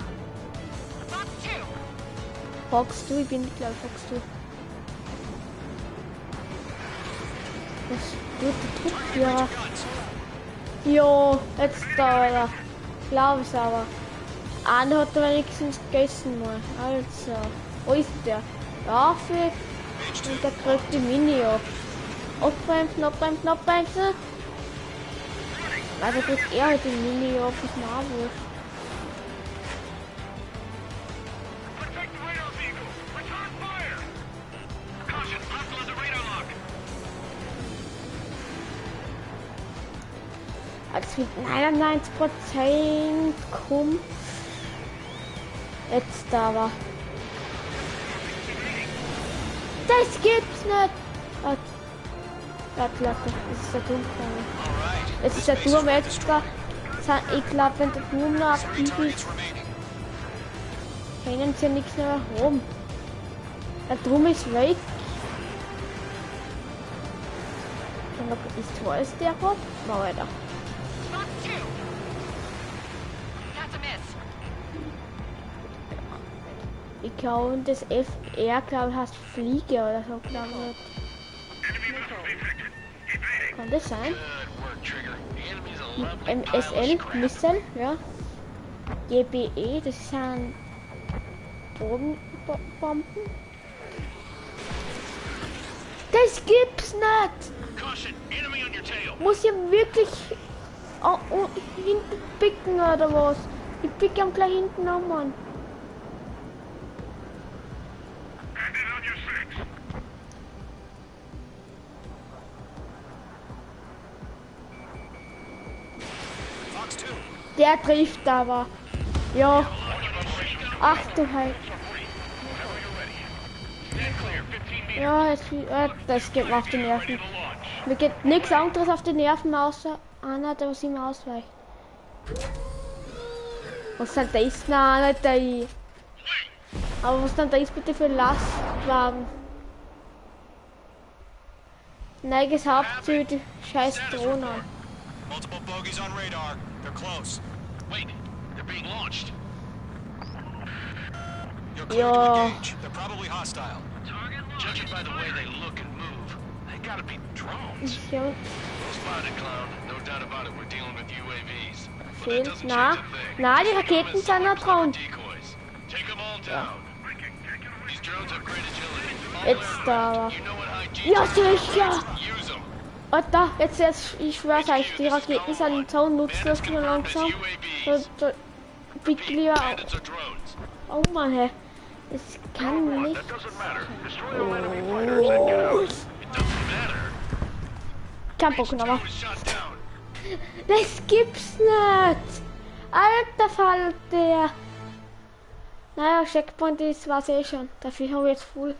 Fox 2, ich bin nicht, glaube ich, Fox 2. Das tut der Trupp, ja. Jo, jetzt da, oder? Glaube ich aber. Einer hat er wenigstens gegessen mal. Also, wo ist der? Ja, für. Und der kriegt die Mini ab. Abbremsen. Also kriegt er halt die Mini ab, ist mir auch wurscht. Also mit 99% kommt jetzt aber. Das gibt's nicht! Warte, das ist der Turm. Es ist der Turm extra. Ich glaube, wenn der Turm noch aktiv ist, können sie nichts mehr rum. Der Turm ist weg. Ist alles der Kopf? Mal weiter. Ich glaube, das FR, glaube ich, heißt Fliege oder so, glaube ich. Kann das sein? MSL, Missile, ja. GBE, das ist ein Bodenbomben. Das gibt's nicht! Caution, enemy on your tail. Muss ich wirklich hinten picken oder was? Ich picke am gleich hinten an, Mann. Der trifft aber. Ja. Ach du Heil. Ja, das geht mir auf die Nerven. Mir geht nichts anderes auf die Nerven außer einer, der was immer ausweicht. Was soll das? Nein, nicht der. Aber was dann da ist bitte für Lastwagen? Neiges Hauptziel, die scheiß Drohne. Multiple bogies on radar. They're close. Wait, they're being launched. You're clear to engage. They're probably hostile. Judging by the way they look and move, they gotta be drones. Ja. Spotted, clown. No doubt about it, we're dealing with UAVs. Na, die Raketen sind noch Drohnen. Ja. Jetzt da. Ja, sicher. Alter, jetzt, ich schwör's euch, die Raketen sind so nutzlos und langsam. So bitte lieber. Oh Mann, hey. Das kann nicht. Oh. Kein Bock mehr. Das gibt's nicht. Alter Falter. Naja, Checkpoint ist was eh schon. Dafür habe ich jetzt voll.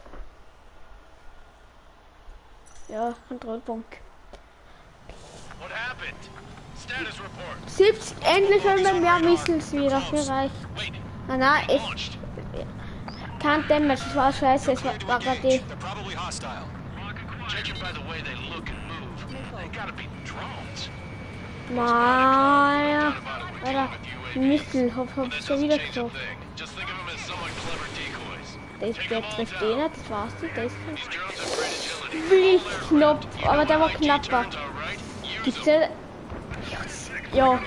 Ja, Kontrollpunkt. 70, endlich haben wir mehr Missiles wieder. Für reicht. Nein, ich. Kein Damage, das war scheiße, es war gerade. Naja, Alter, Missile, hab schon wieder getroffen. Der trifft den nicht, das war's nicht, der ist wie knapp, aber der war knapper. Gibt's ja... Ja.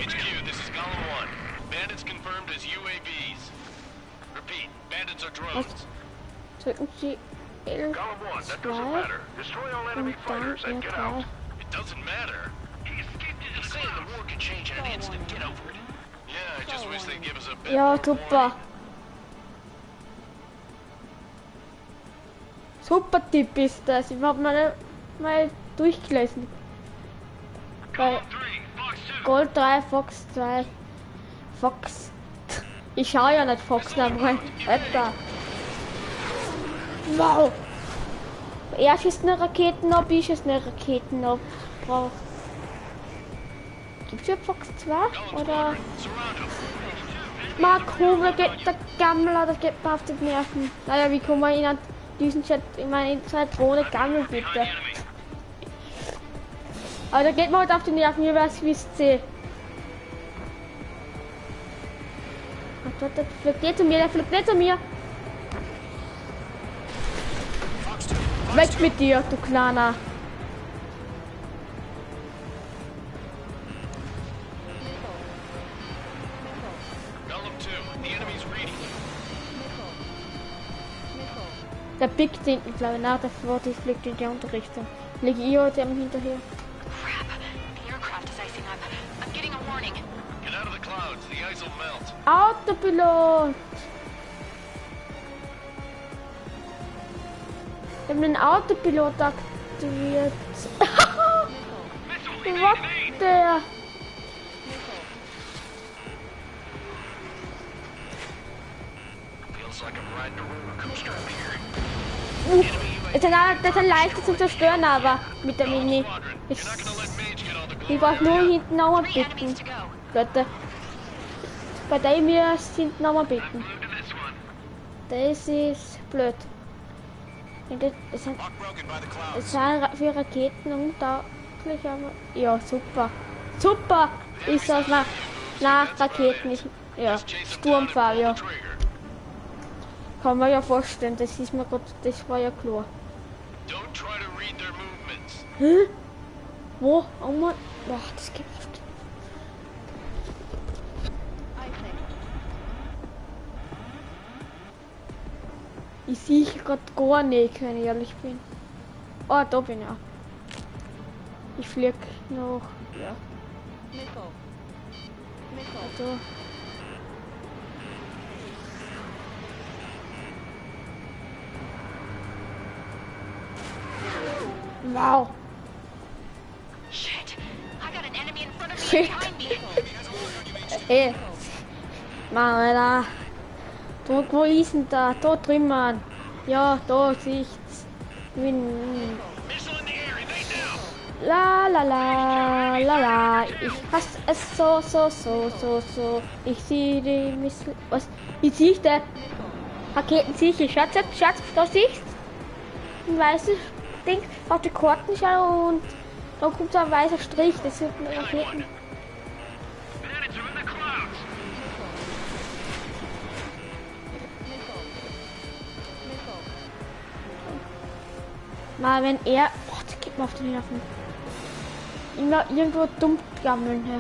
Was? Drücken Sie L2 und dann R3. Ja, super. Super Tipp ist das. Ich habe mal durchgelesen. Bei Gold 3, Fox 2. Fox. Ich schaue ja nicht Fox nochmal. Alter. Wow. Er schießt eine Raketen ab, ich schieße eine Raketen ab. Brauch. Gibt's ja Fox 2? Oder? Makro, da geht der Gammler, das geht mir auf die Nerven. Naja, wie kommen wir in diesen Chat, in meine Drohne Gammel bitte? Aber da geht mir halt auf die Nerven, ihr wisst ihr. Der fliegt nicht zu mir, der fliegt nicht zu mir. Weg mit dir, du Kleiner. Der pickt hinten, glaube ich, nach der Fahrt, die fliegt in die andere Richtung. Liege ich heute am hinterher. Autopilot! Ich habe den Autopilot aktiviert. Was der? Das ist ein leichter zu zerstören, aber mit der Mini. Ich brauche nur hinten nochmal bitten. Leute. Bei dem wir hinten nochmal bitten. Das ist blöd. Es sind für Raketen unglaublich, aber. Ja, super. Super! Ist das nach Raketen. Ja, Sturmfahr, ja. Kann man ja vorstellen, das ist mir gut, das war ja klar. Hä? Wo? Oh Mann. Boah, das geht nicht. Ich sehe gerade gar nicht, wenn ich ehrlich bin. Oh, da bin ich auch. Ich flieg noch. Ja. Also. Wow. Shit. I got an enemy in front of me Shit. and behind me. Hey. Mann, Alter. Dort, wo ist denn da? Da drin, Mann. Ja, da sicht's. La la la la la. Ich hasse es so. Ich sehe die Missile. Was? Wie sehe ich denn? Raketensicher. Schatz, da siehst du? Ein weißes Ding auf die Karten schauen und da kommt so ein weißer Strich. Das sind Raketen. Mal wenn er. Oh, das geht mir auf den Nerven. Immer irgendwo dumm gammeln, hä?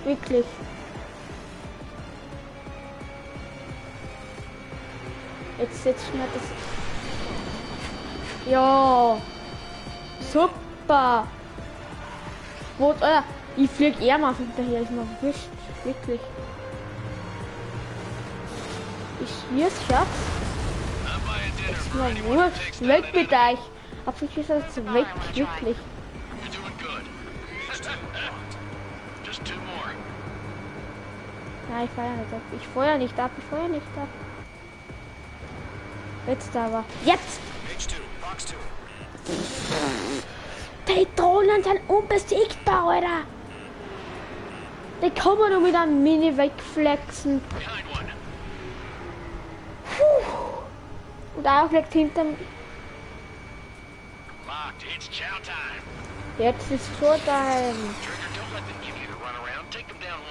Wirklich. Jetzt schnell das. Ja. Super. Wo, ich flieg eher mal hinterher, ist mir wurscht. Wirklich. Ich schwör's, Schatz. Ist mir wurscht. Weg mit euch. Hab ich gesagt, weg, wirklich. Nein, ich feuer nicht ab. Ich feuer nicht ab. Jetzt aber. Jetzt! Die Drohnen sind unbesiegbar, Alter! Die kann man nur mit einem Mini wegflexen. Puh. Und auch flext hinter mir. Jetzt ist Showtime.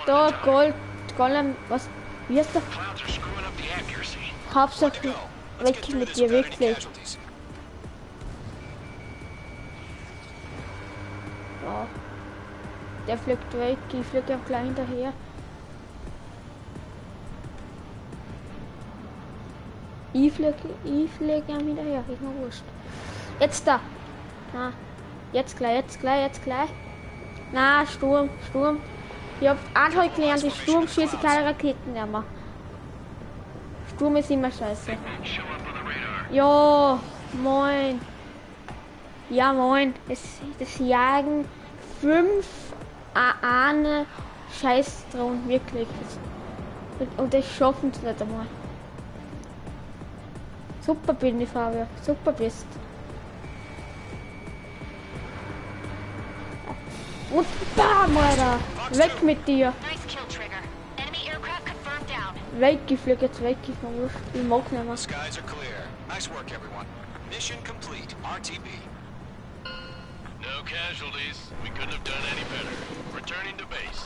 Da Golem, was? Wie ist der? Hauptsache weg mit dir, wirklich. Ja. Der fliegt weg, ich fliege auch gleich hinterher. Ich fliege ihm hinterher, ist mir wurscht. Jetzt da. Na, jetzt gleich. Na, Sturm. Ich hab Anfang gelernt, die Sturm schieße keine Raketen mehr. Sturm ist immer scheiße. Ja, moin. Ja, moin. Das Jagen 5 Ahne Scheiß dran, wirklich. Und das schaffen sie nicht einmal. Super bin ich, Fabio. Super bist. Und bam, Alter. Weg mit dir. Weg, ich flieg jetzt weg. Ich mag nicht mehr. Skies are clear. Nice work, everyone. Mission complete. RTB. No casualties. We couldn't have done any better. Returning to base.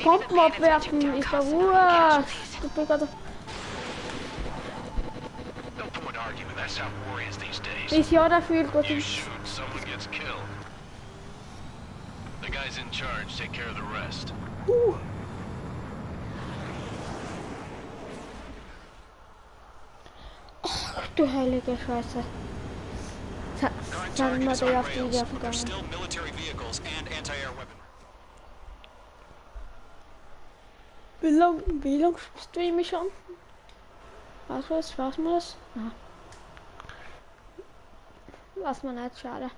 Bomben abwerfen. Ich war wurscht. Ich bin gerade. Ich ja dafür, Gott. You shoot, someone gets killed. The guys in charge take care of the rest. Ach, du heilige Scheiße. Sagen wir dir auf die Idee gegangen. Wie lang streame ich schon? Was wir das? Ja. Was man nicht, schade.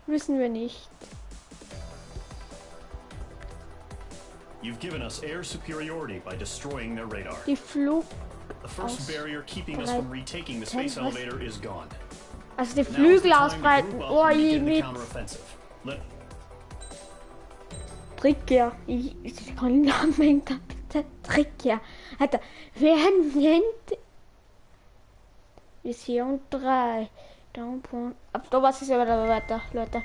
Wissen wir nicht. You've given us air superiority by destroying their radar. Die Flug. The first barrier keeping us from retaking the space elevator is gone. Also die Flügel ausbreiten. Oh, ich mit. Tricker. Ich kann den Namen Tricker. Alter, wer nennt Mission 3? Ab da was ist aber weiter, Leute.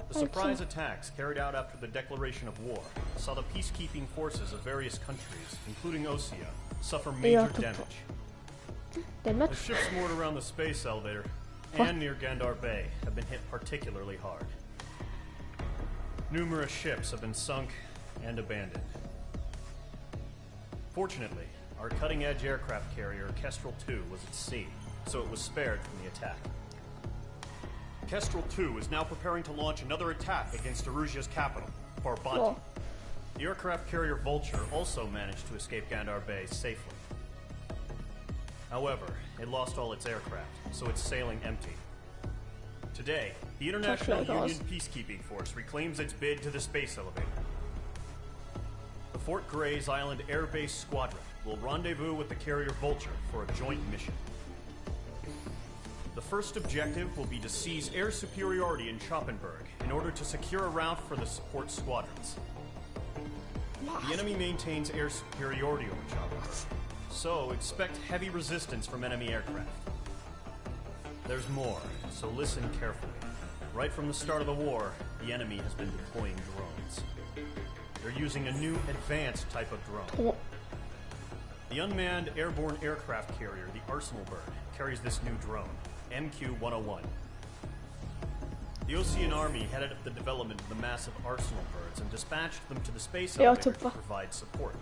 The surprise attacks carried out after the declaration of war saw the peacekeeping forces of various countries, including Osea, suffer major damage. The ships moored around the space elevator and near Gandar Bay have been hit particularly hard. Numerous ships have been sunk and abandoned. Fortunately, our cutting-edge aircraft carrier, Kestrel 2, was at sea, so it was spared from the attack. Kestrel 2 is now preparing to launch another attack against Erusia's capital, Farbanti. Oh. The aircraft carrier Vulture also managed to escape Gandhar Bay safely. However, it lost all its aircraft, so it's sailing empty. Today, the International Union Peacekeeping Force reclaims its bid to the space elevator. The Fort Gray's Island Air Base Squadron will rendezvous with the carrier Vulture for a joint mission. The first objective will be to seize air superiority in Schoppenberg in order to secure a route for the support squadrons. The enemy maintains air superiority over Schoppenberg, so expect heavy resistance from enemy aircraft. There's more, so listen carefully. Right from the start of the war, the enemy has been deploying drones. They're using a new advanced type of drone. The unmanned airborne aircraft carrier, the Arsenal Bird, carries this new drone, MQ-101. The Ocean Army headed up the development of the massive Arsenal Birds and dispatched them to the space elevator to provide support.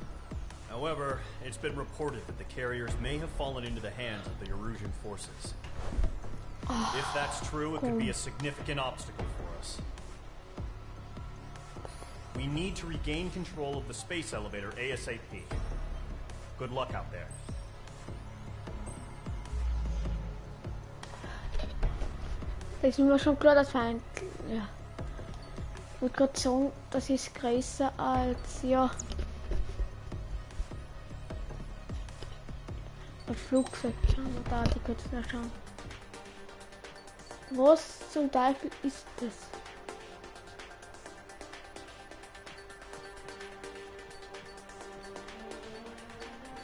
However, it's been reported that the carriers may have fallen into the hands of the Erusian forces. If that's true, it could be a significant obstacle for us. We need to regain control of the space elevator ASAP. Good luck out there. Das ist mir schon klar, dass Feind. Ja. Ich würde gerade sagen, das ist größer als. Ja. Ein Flugzeug. Schauen wir da, die kurz nachschauen. Was zum Teufel ist das?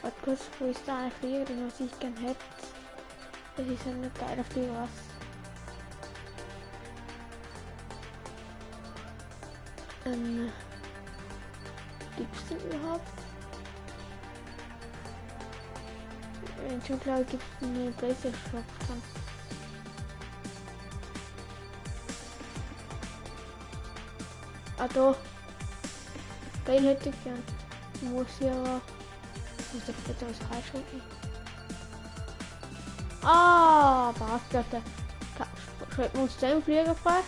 Warte kurz, wo ist da ein Flieger, den was ich gern hätte? Das ist ein geiler Flieger, was? Gibt's den überhaupt? Schon glaube ich, gibt es eine PlayStation. Ah, da. Den hätte ich gern. Muss ich aber. Muss ich bitte was reinschalten? Ah, passt, Leute. Schalten wir uns den Flieger frei?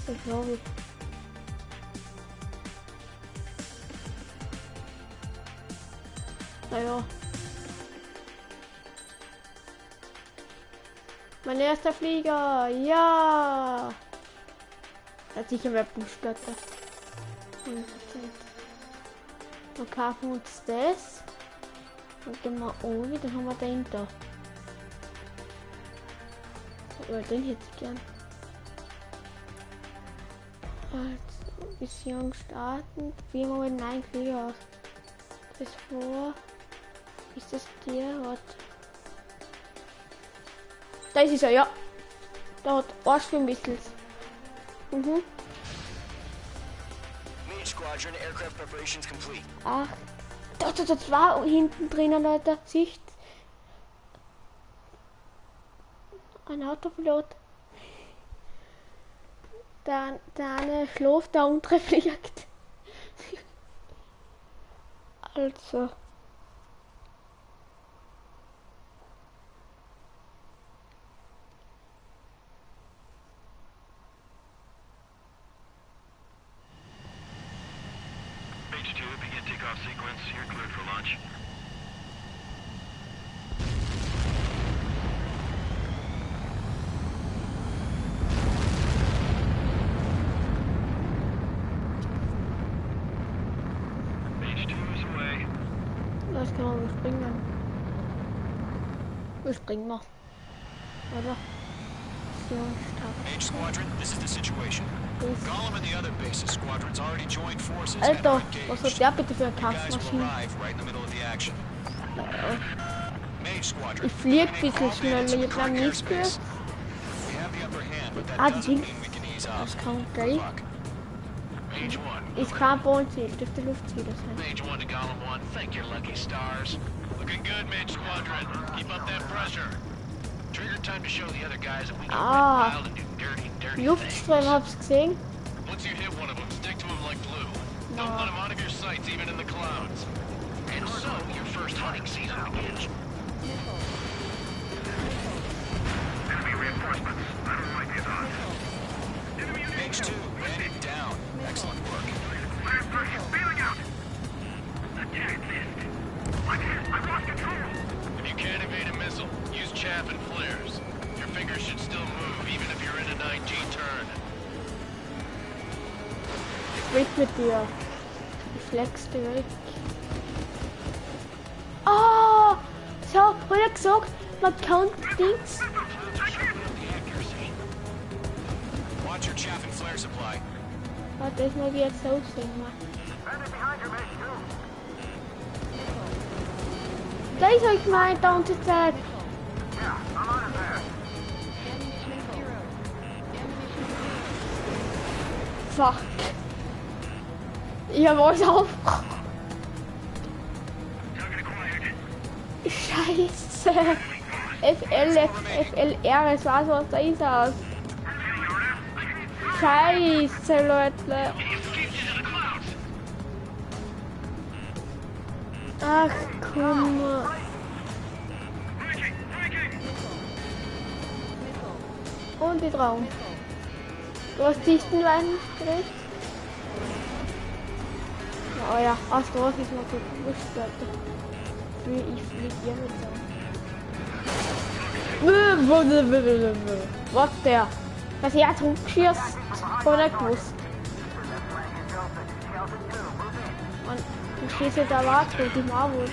Ich glaube ich. Naja. Mein erster Flieger, ja! Hat sicher Weaponsplatte. Dann kaufen wir uns das. Und gehen wir oben, dann haben wir den da. Ja, den hätte ich gern. Also, Mission starten. Wie wir mit 9 Flieger aus. Das vor. Ist das der? Warte. Da ist er, ja. Da hat Arsch für ein bisschen. Mhm. Ach. Da war hinten drinnen, Leute. Sicht. Ein Autopilot. Der eine schläft, der andere fliegt. Also. H2, begin takeoff sequence. You're cleared for launch. H2 is away. Das kann man überspringen. Überspringen wir. Oder? Mage Squadron, this is the situation. Gollum and the other bases squadrons already joined forces. Alter, was hat der bitte für eine You guys will Kampfmaschine? arrive right in the middle of the action. Mage Squadron, Ich flieg ein bisschen all schneller, bandits ich glaube in nicht airspace. gehört. We have the upper hand, but that Ah, doesn't die mean we can ease Das off. kann gleich. Fuck. Mage 1. Ist kein Bodenziel, dürfte Luftziel sein. Mage 1 to Gollum 1. Thank your lucky stars. Looking good, Mage Squadron. Keep up that pressure. Trigger time to show the other guys that we can Ah. wild and do dirty Luftstream things. hab's gesehen. Once you hit one of them, stick to him like glue. Don't let him out of your sights, even in the clouds. And so, your first hunting season begins. Enemy reinforcements. I don't like these odds. H2, bandit down. Excellent work. Bailing out. Attack missed. I lost control. If you can't evade a missile, use chaff and flares. Your fingers should still move, even if you're in a 9G turn. Weg mit dir. Ich flex direkt. Ah! So, wurde er gesagt, man kann Dings. Watch your chaff and flare supply. Warte, das mag ich jetzt aussehen. Da ist euch mein die ganze Zeit. Fuck. Ich hab alles aufgebracht. Scheiße. FLR, es war so aus der Is aus. Scheiße, Leute. Ach, komm. Und die Traum. Du hast Dichtenwein gekriegt? Oh ja, ach, das ist mal gut gewusst, Leute. Ich fliege hier mit so. Was der? Dass er jetzt rumgeschießt, hat er gewusst. Und ich schieße da warte, die Marvel.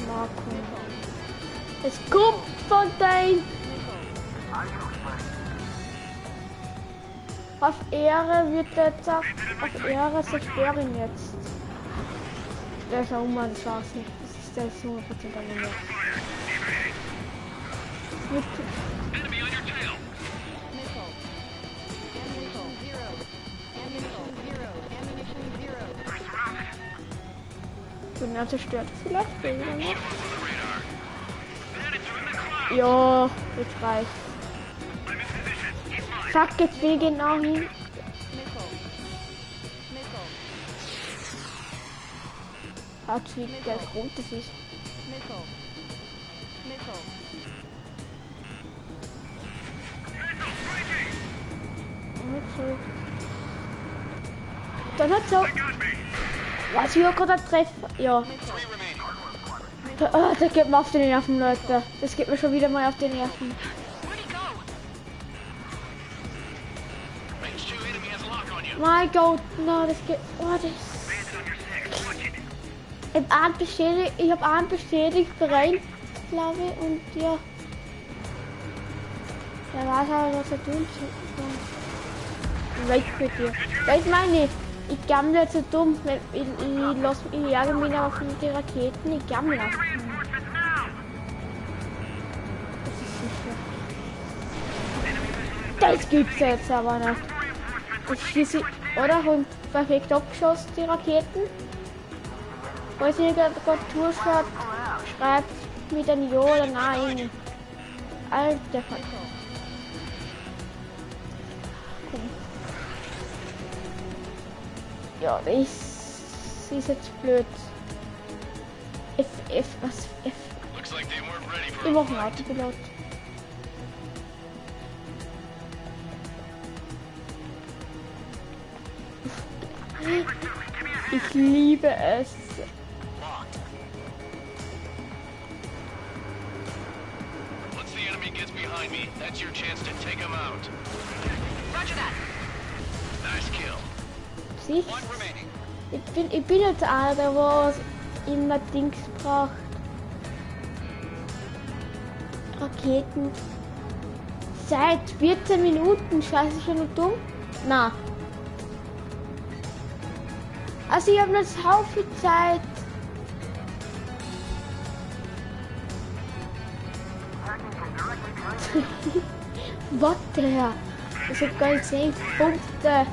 Marco. Es kommt von dein. Auf Ehre wird jetzt auf Ehre zerstören jetzt. Der ist auch immer ein Chance nicht. Das ist der 100% an mir. Bin er zerstört vielleicht? Ja, jetzt reicht. Fuck, jetzt will ich genau hin. Hat wie der rot das ist. Dann hat so. Was hier gerade ein Treffer? Ja. Das geht mir auf die Nerven, Leute. Das geht mir schon wieder mal auf die Nerven. Mein Gott, no, das geht. Oh, das. Ich hab einen bestätigt bereit, glaube ich, und ja. Der weiß aber, was er tun soll. Weg mit dir. Das meine ich gammle jetzt so dumm. Ich jage mich auf die Raketen, ich gammle. Das ist sicher. Das gibt's jetzt aber nicht. Ich schieße, oder? Und perfekt abgeschossen, die Raketen. Falls ihr gerade zuschaut, schreibt mit einem Ja oder Nein. Alter Fuck. Ja, das ist jetzt blöd. Was? Ich mach einen Autopilot. Ich liebe es. Once the enemy gets behind me, that's your chance to take him out. Roger that. Nice kill. Siehst? Ich bin jetzt einer, der was immer Dings braucht. Raketen. Seit 14 Minuten. Scheiße, schon noch dumm? Na. Also ich habe noch so viel Zeit. Was der? Ich hab gar nicht 10 Punkte.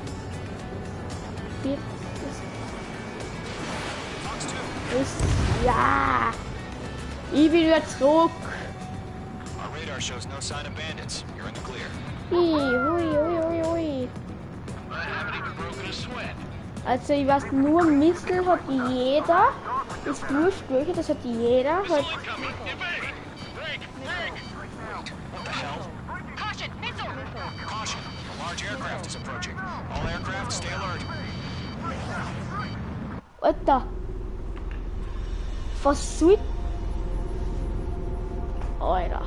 Ja. Ich bin wieder zurück. radar shows no sign of bandits. You're in the clear. Ui. Also ich weiß nur, Missile hat jeder. Das Durchsprüche, das hat jeder. Hat What the hell? Caution, missile! Caution! A large aircraft is approaching. All aircraft, stay alert. Alter. Was soll... Alter.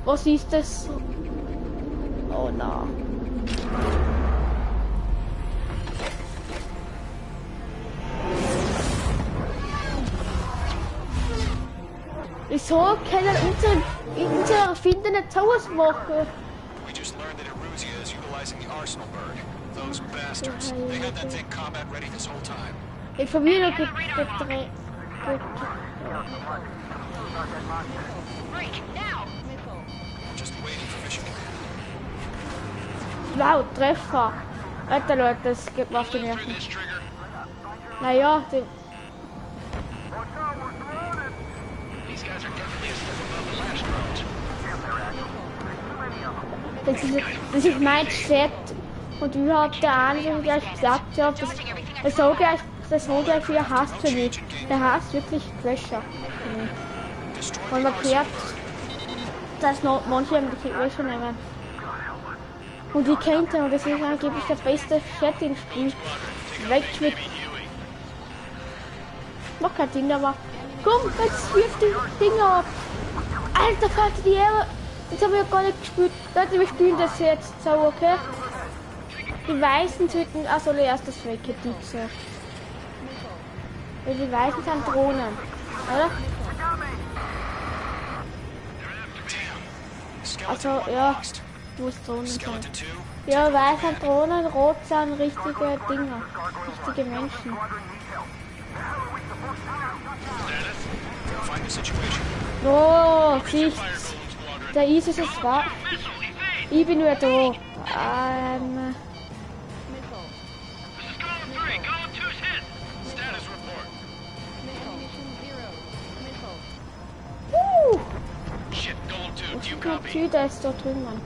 Was ist das? Oh nein. Wieso können unsere Erfinder nicht sowas machen? We just learned that Erusia is utilizing the Arsenal bird. Those bastards. They had that thing combat ready this whole time. Ich verwirre gedreht. Break, now! Just waiting for mission command. Wow, Treffer. Alter Leute, das geht mir auf die Nerven. Naja, die... Das ist mein Chat. Und überhaupt der andere gleich gesagt, ja, das so gleich wieder hasst für mich. Der hasst wirklich Crasher. Und man erklärt, dass noch manche die Crasher nehmen. Und die kennt er und das ist angeblich der beste Chat im Spiel. Weg mit. Noch kein Ding, aber. Komm, jetzt wirft die Dinger ab. Alter, Vater, die Ehre. Jetzt haben wir gar nicht gespielt. Leute, wir spielen das jetzt so, okay? Die Weißen töten. Achso, erst das Fake so. Weil die Weißen sind Drohnen, oder? Also, ja. Muss Drohnen sein. Ja, weiß sind Drohnen, rot sind richtige Dinger. Richtige Menschen. Oh, sicht's. Der ISIS ist wahr. Ich bin nur da. Der ist da drüben, Mann.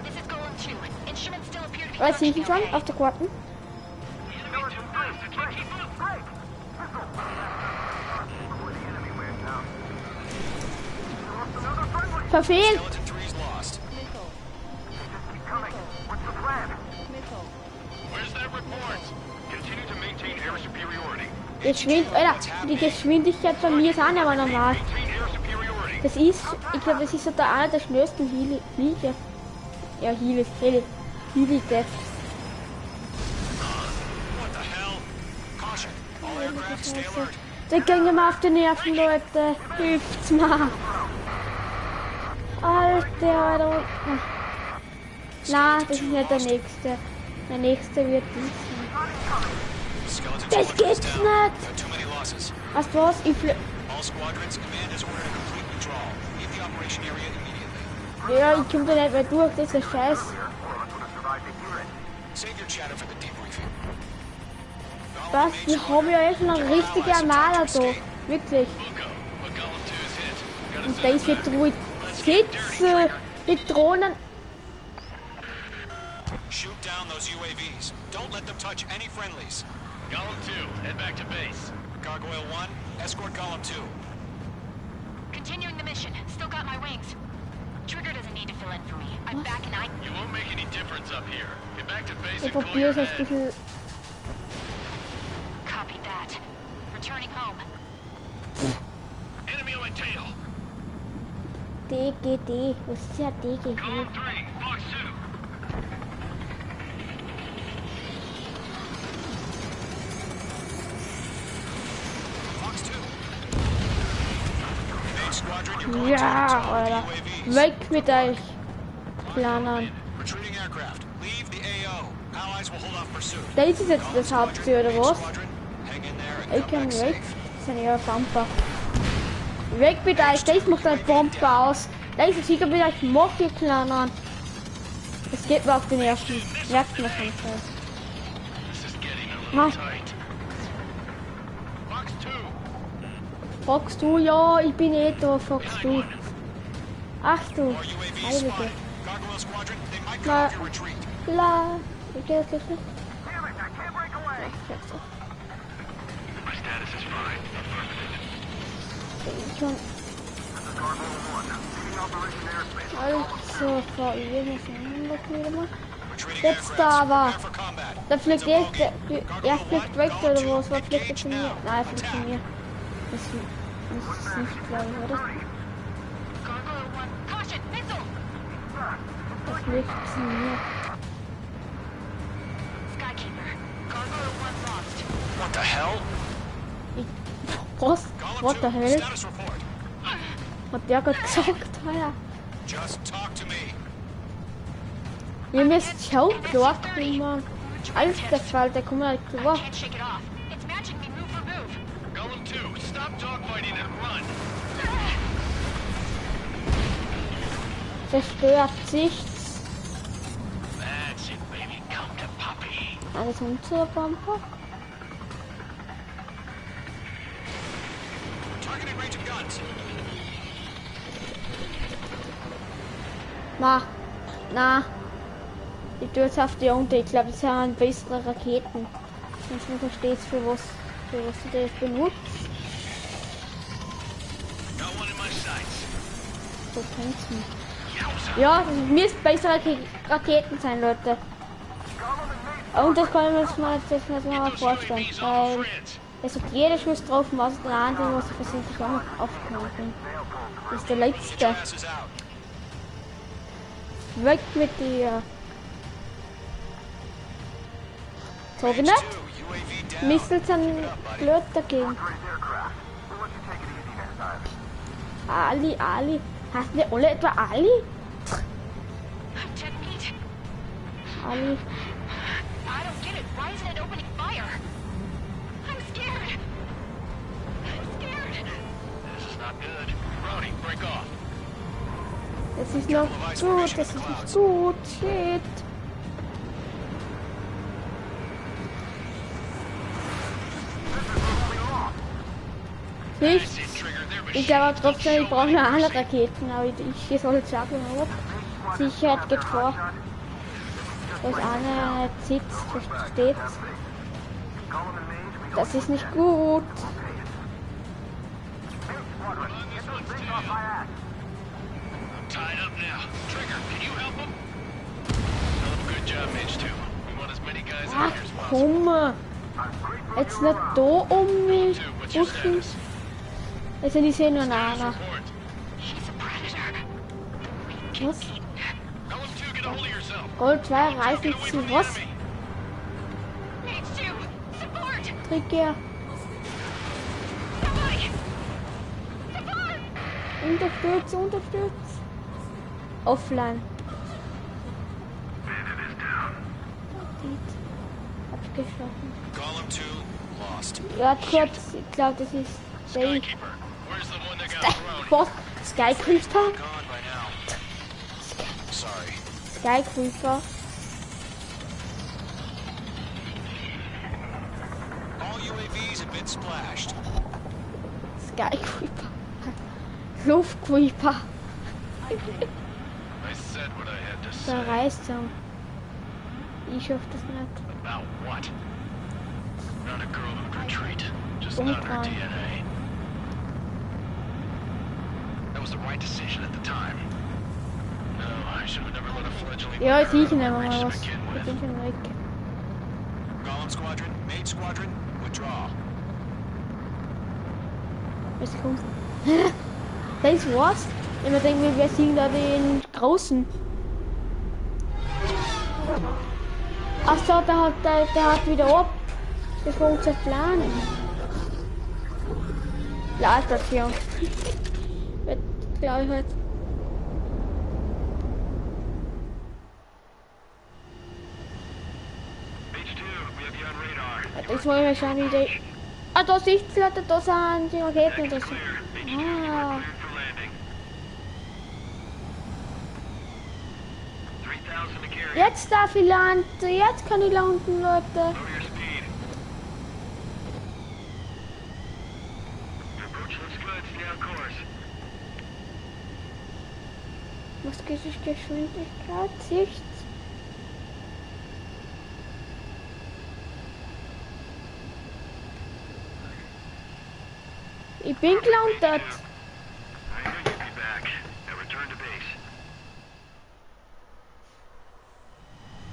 Was sind die schon auf der Karten? Verfehlt! Die Geschwindigkeit von mir ist auch nicht mal normal. Das ist, ich glaube, das ist so der einer der schnellsten Flieger. Ja, Heli. Der ging mir auf die Nerven, Leute. Hilft's mal. Alter. Nein, das ist nicht der nächste. Der nächste wird dies. Das geht's nicht. Weißt du was? Ja, ich komme da nicht mehr durch, das ist scheiß. Was? Wir haben ja jetzt noch eine richtige Armada da. Wirklich. Und da ist jetzt ruhig sitzen mit Drohnen. Shoot down those UAVs. Don't let them touch any friendlies. Column 2, head back to base. Gargoyle 1, escort Column 2. Continuing the mission. Still got my wings. Trigger doesn't need to fill in for me. I'm back and You won't make any difference up here. Get back to base Ich and probiere clear es ein head. bisschen. copy that. Returning home. Enemy on my tail. DGD. Was ist ja DGD? Column 3, Fox 2. Ja, Alter. Weg mit euch. Planern. Da ist es jetzt das Hauptziel, oder was? Ich kann weg. Das sind ja Bumper. Weg mit euch. Das macht ein Bomber aus. Da ist es sicher mit euch Mocke Planern. Das geht mir auf den ersten. Nervt mich schon. Fragst du? Ja, ich bin eh da, fragst du. Ach du, Heilige. Gargoyle Squadron, they might cut Na, off your retreat. la, wie geht das nicht? My status is fine. Schon. Also, vor jedem wieder mal. Jetzt da aber. Da fliegt er fliegt weg oder was? Was fliegt er zu mir? Nein, er fliegt zu mir. Das ist nicht, glaube ich, oder? Er fliegt zu mir. What the hell? Was? What the hell? Status report. Hat der gerade gesagt? Ja. Just talk to me. Ihr müsst schon klar kommen. Alles der Fall, der kommt halt klar. Golem 2, stop dogfighting and run. Zerstört sich's. That's it, baby. Come to Poppy. Alles unter Bombe. Targeting range of guns. Na. Ich tue jetzt auf die unter. Ich glaube, das sind bessere Raketen. Sonst nicht verstehst, für was du das benutzt. Got one in my sights. So kennt's mich. Ja, das müssen bessere Raketen sein, Leute. Und das kann ich mir jetzt mal vorstellen. Weil es hat jeder Schuss drauf, was der andere, was ich versehentlich auch noch aufgenommen bin. Das ist der letzte. Weg mit dir. So wie nicht. Missiles sind blöd dagegen. Ali. Hast du alle etwa Ali? Ali. Das ist noch gut, das ist nicht gut. Shit. Ich glaube trotzdem, ich brauche noch alle Raketen, aber ich soll jetzt sagen, Sicherheit geht vor. Dass einer nicht sitzt, versteht. Das ist nicht gut. Tied up now. Trigger, can you help him? Hell of a good job, Mage 2. We want as many guys out here as possible. Komm. Jetzt nicht da um mich pushen. Also ich sehe nur einer. Was? Gold 2 Reifen zu was? Trigger. Unterstützt. Offline. Abgeschlossen. Ja, kurz, ich glaube, das ist Day. Was? Skycreeper? Skycreeper. Skycreeper. Luftcreeper. Da reißt er. Ich schaff das nicht. About what? Not a girl who'd retreat. Just not her DNA. That was the right decision at the time. No, I should have never let a fledgling. Ja, ich nehme mal was. Ich bin schon weg. Golem Squadron, Mage Squadron, withdraw. Was kommt? Das war's? Ich denke, wir sehen da den Großen. Achso, der hat wieder ab. Das war unser Plan. Ladestation. Glaube ich halt. Jetzt wollen wir schauen, wie die... Ah, da siehst du, Leute, da sind die Raketen. Das sind... Ah. Jetzt darf ich landen. Jetzt kann ich landen, Leute. Geschwindigkeit, Sicht. Ich bin gelandet. I knew you'd be back. Now return to base.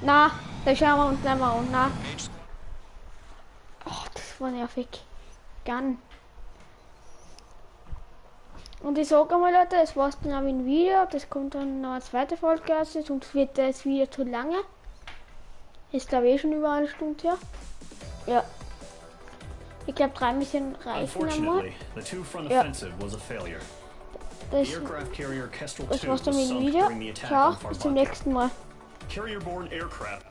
Na, da schauen wir uns einmal an. Na. Oh, das war nervig. Gern. Und ich sage mal, Leute, das war's dann auch im Video. Das kommt dann noch eine zweite Folge raus, sonst wird das Video zu lange. Ist glaube ich schon über eine Stunde her. Ja. Ich glaube 3 Missionen reichen einmal. Ja. Das war's dann mit dem Video. Ciao, bis zum nächsten Mal. Carrier-borne aircraft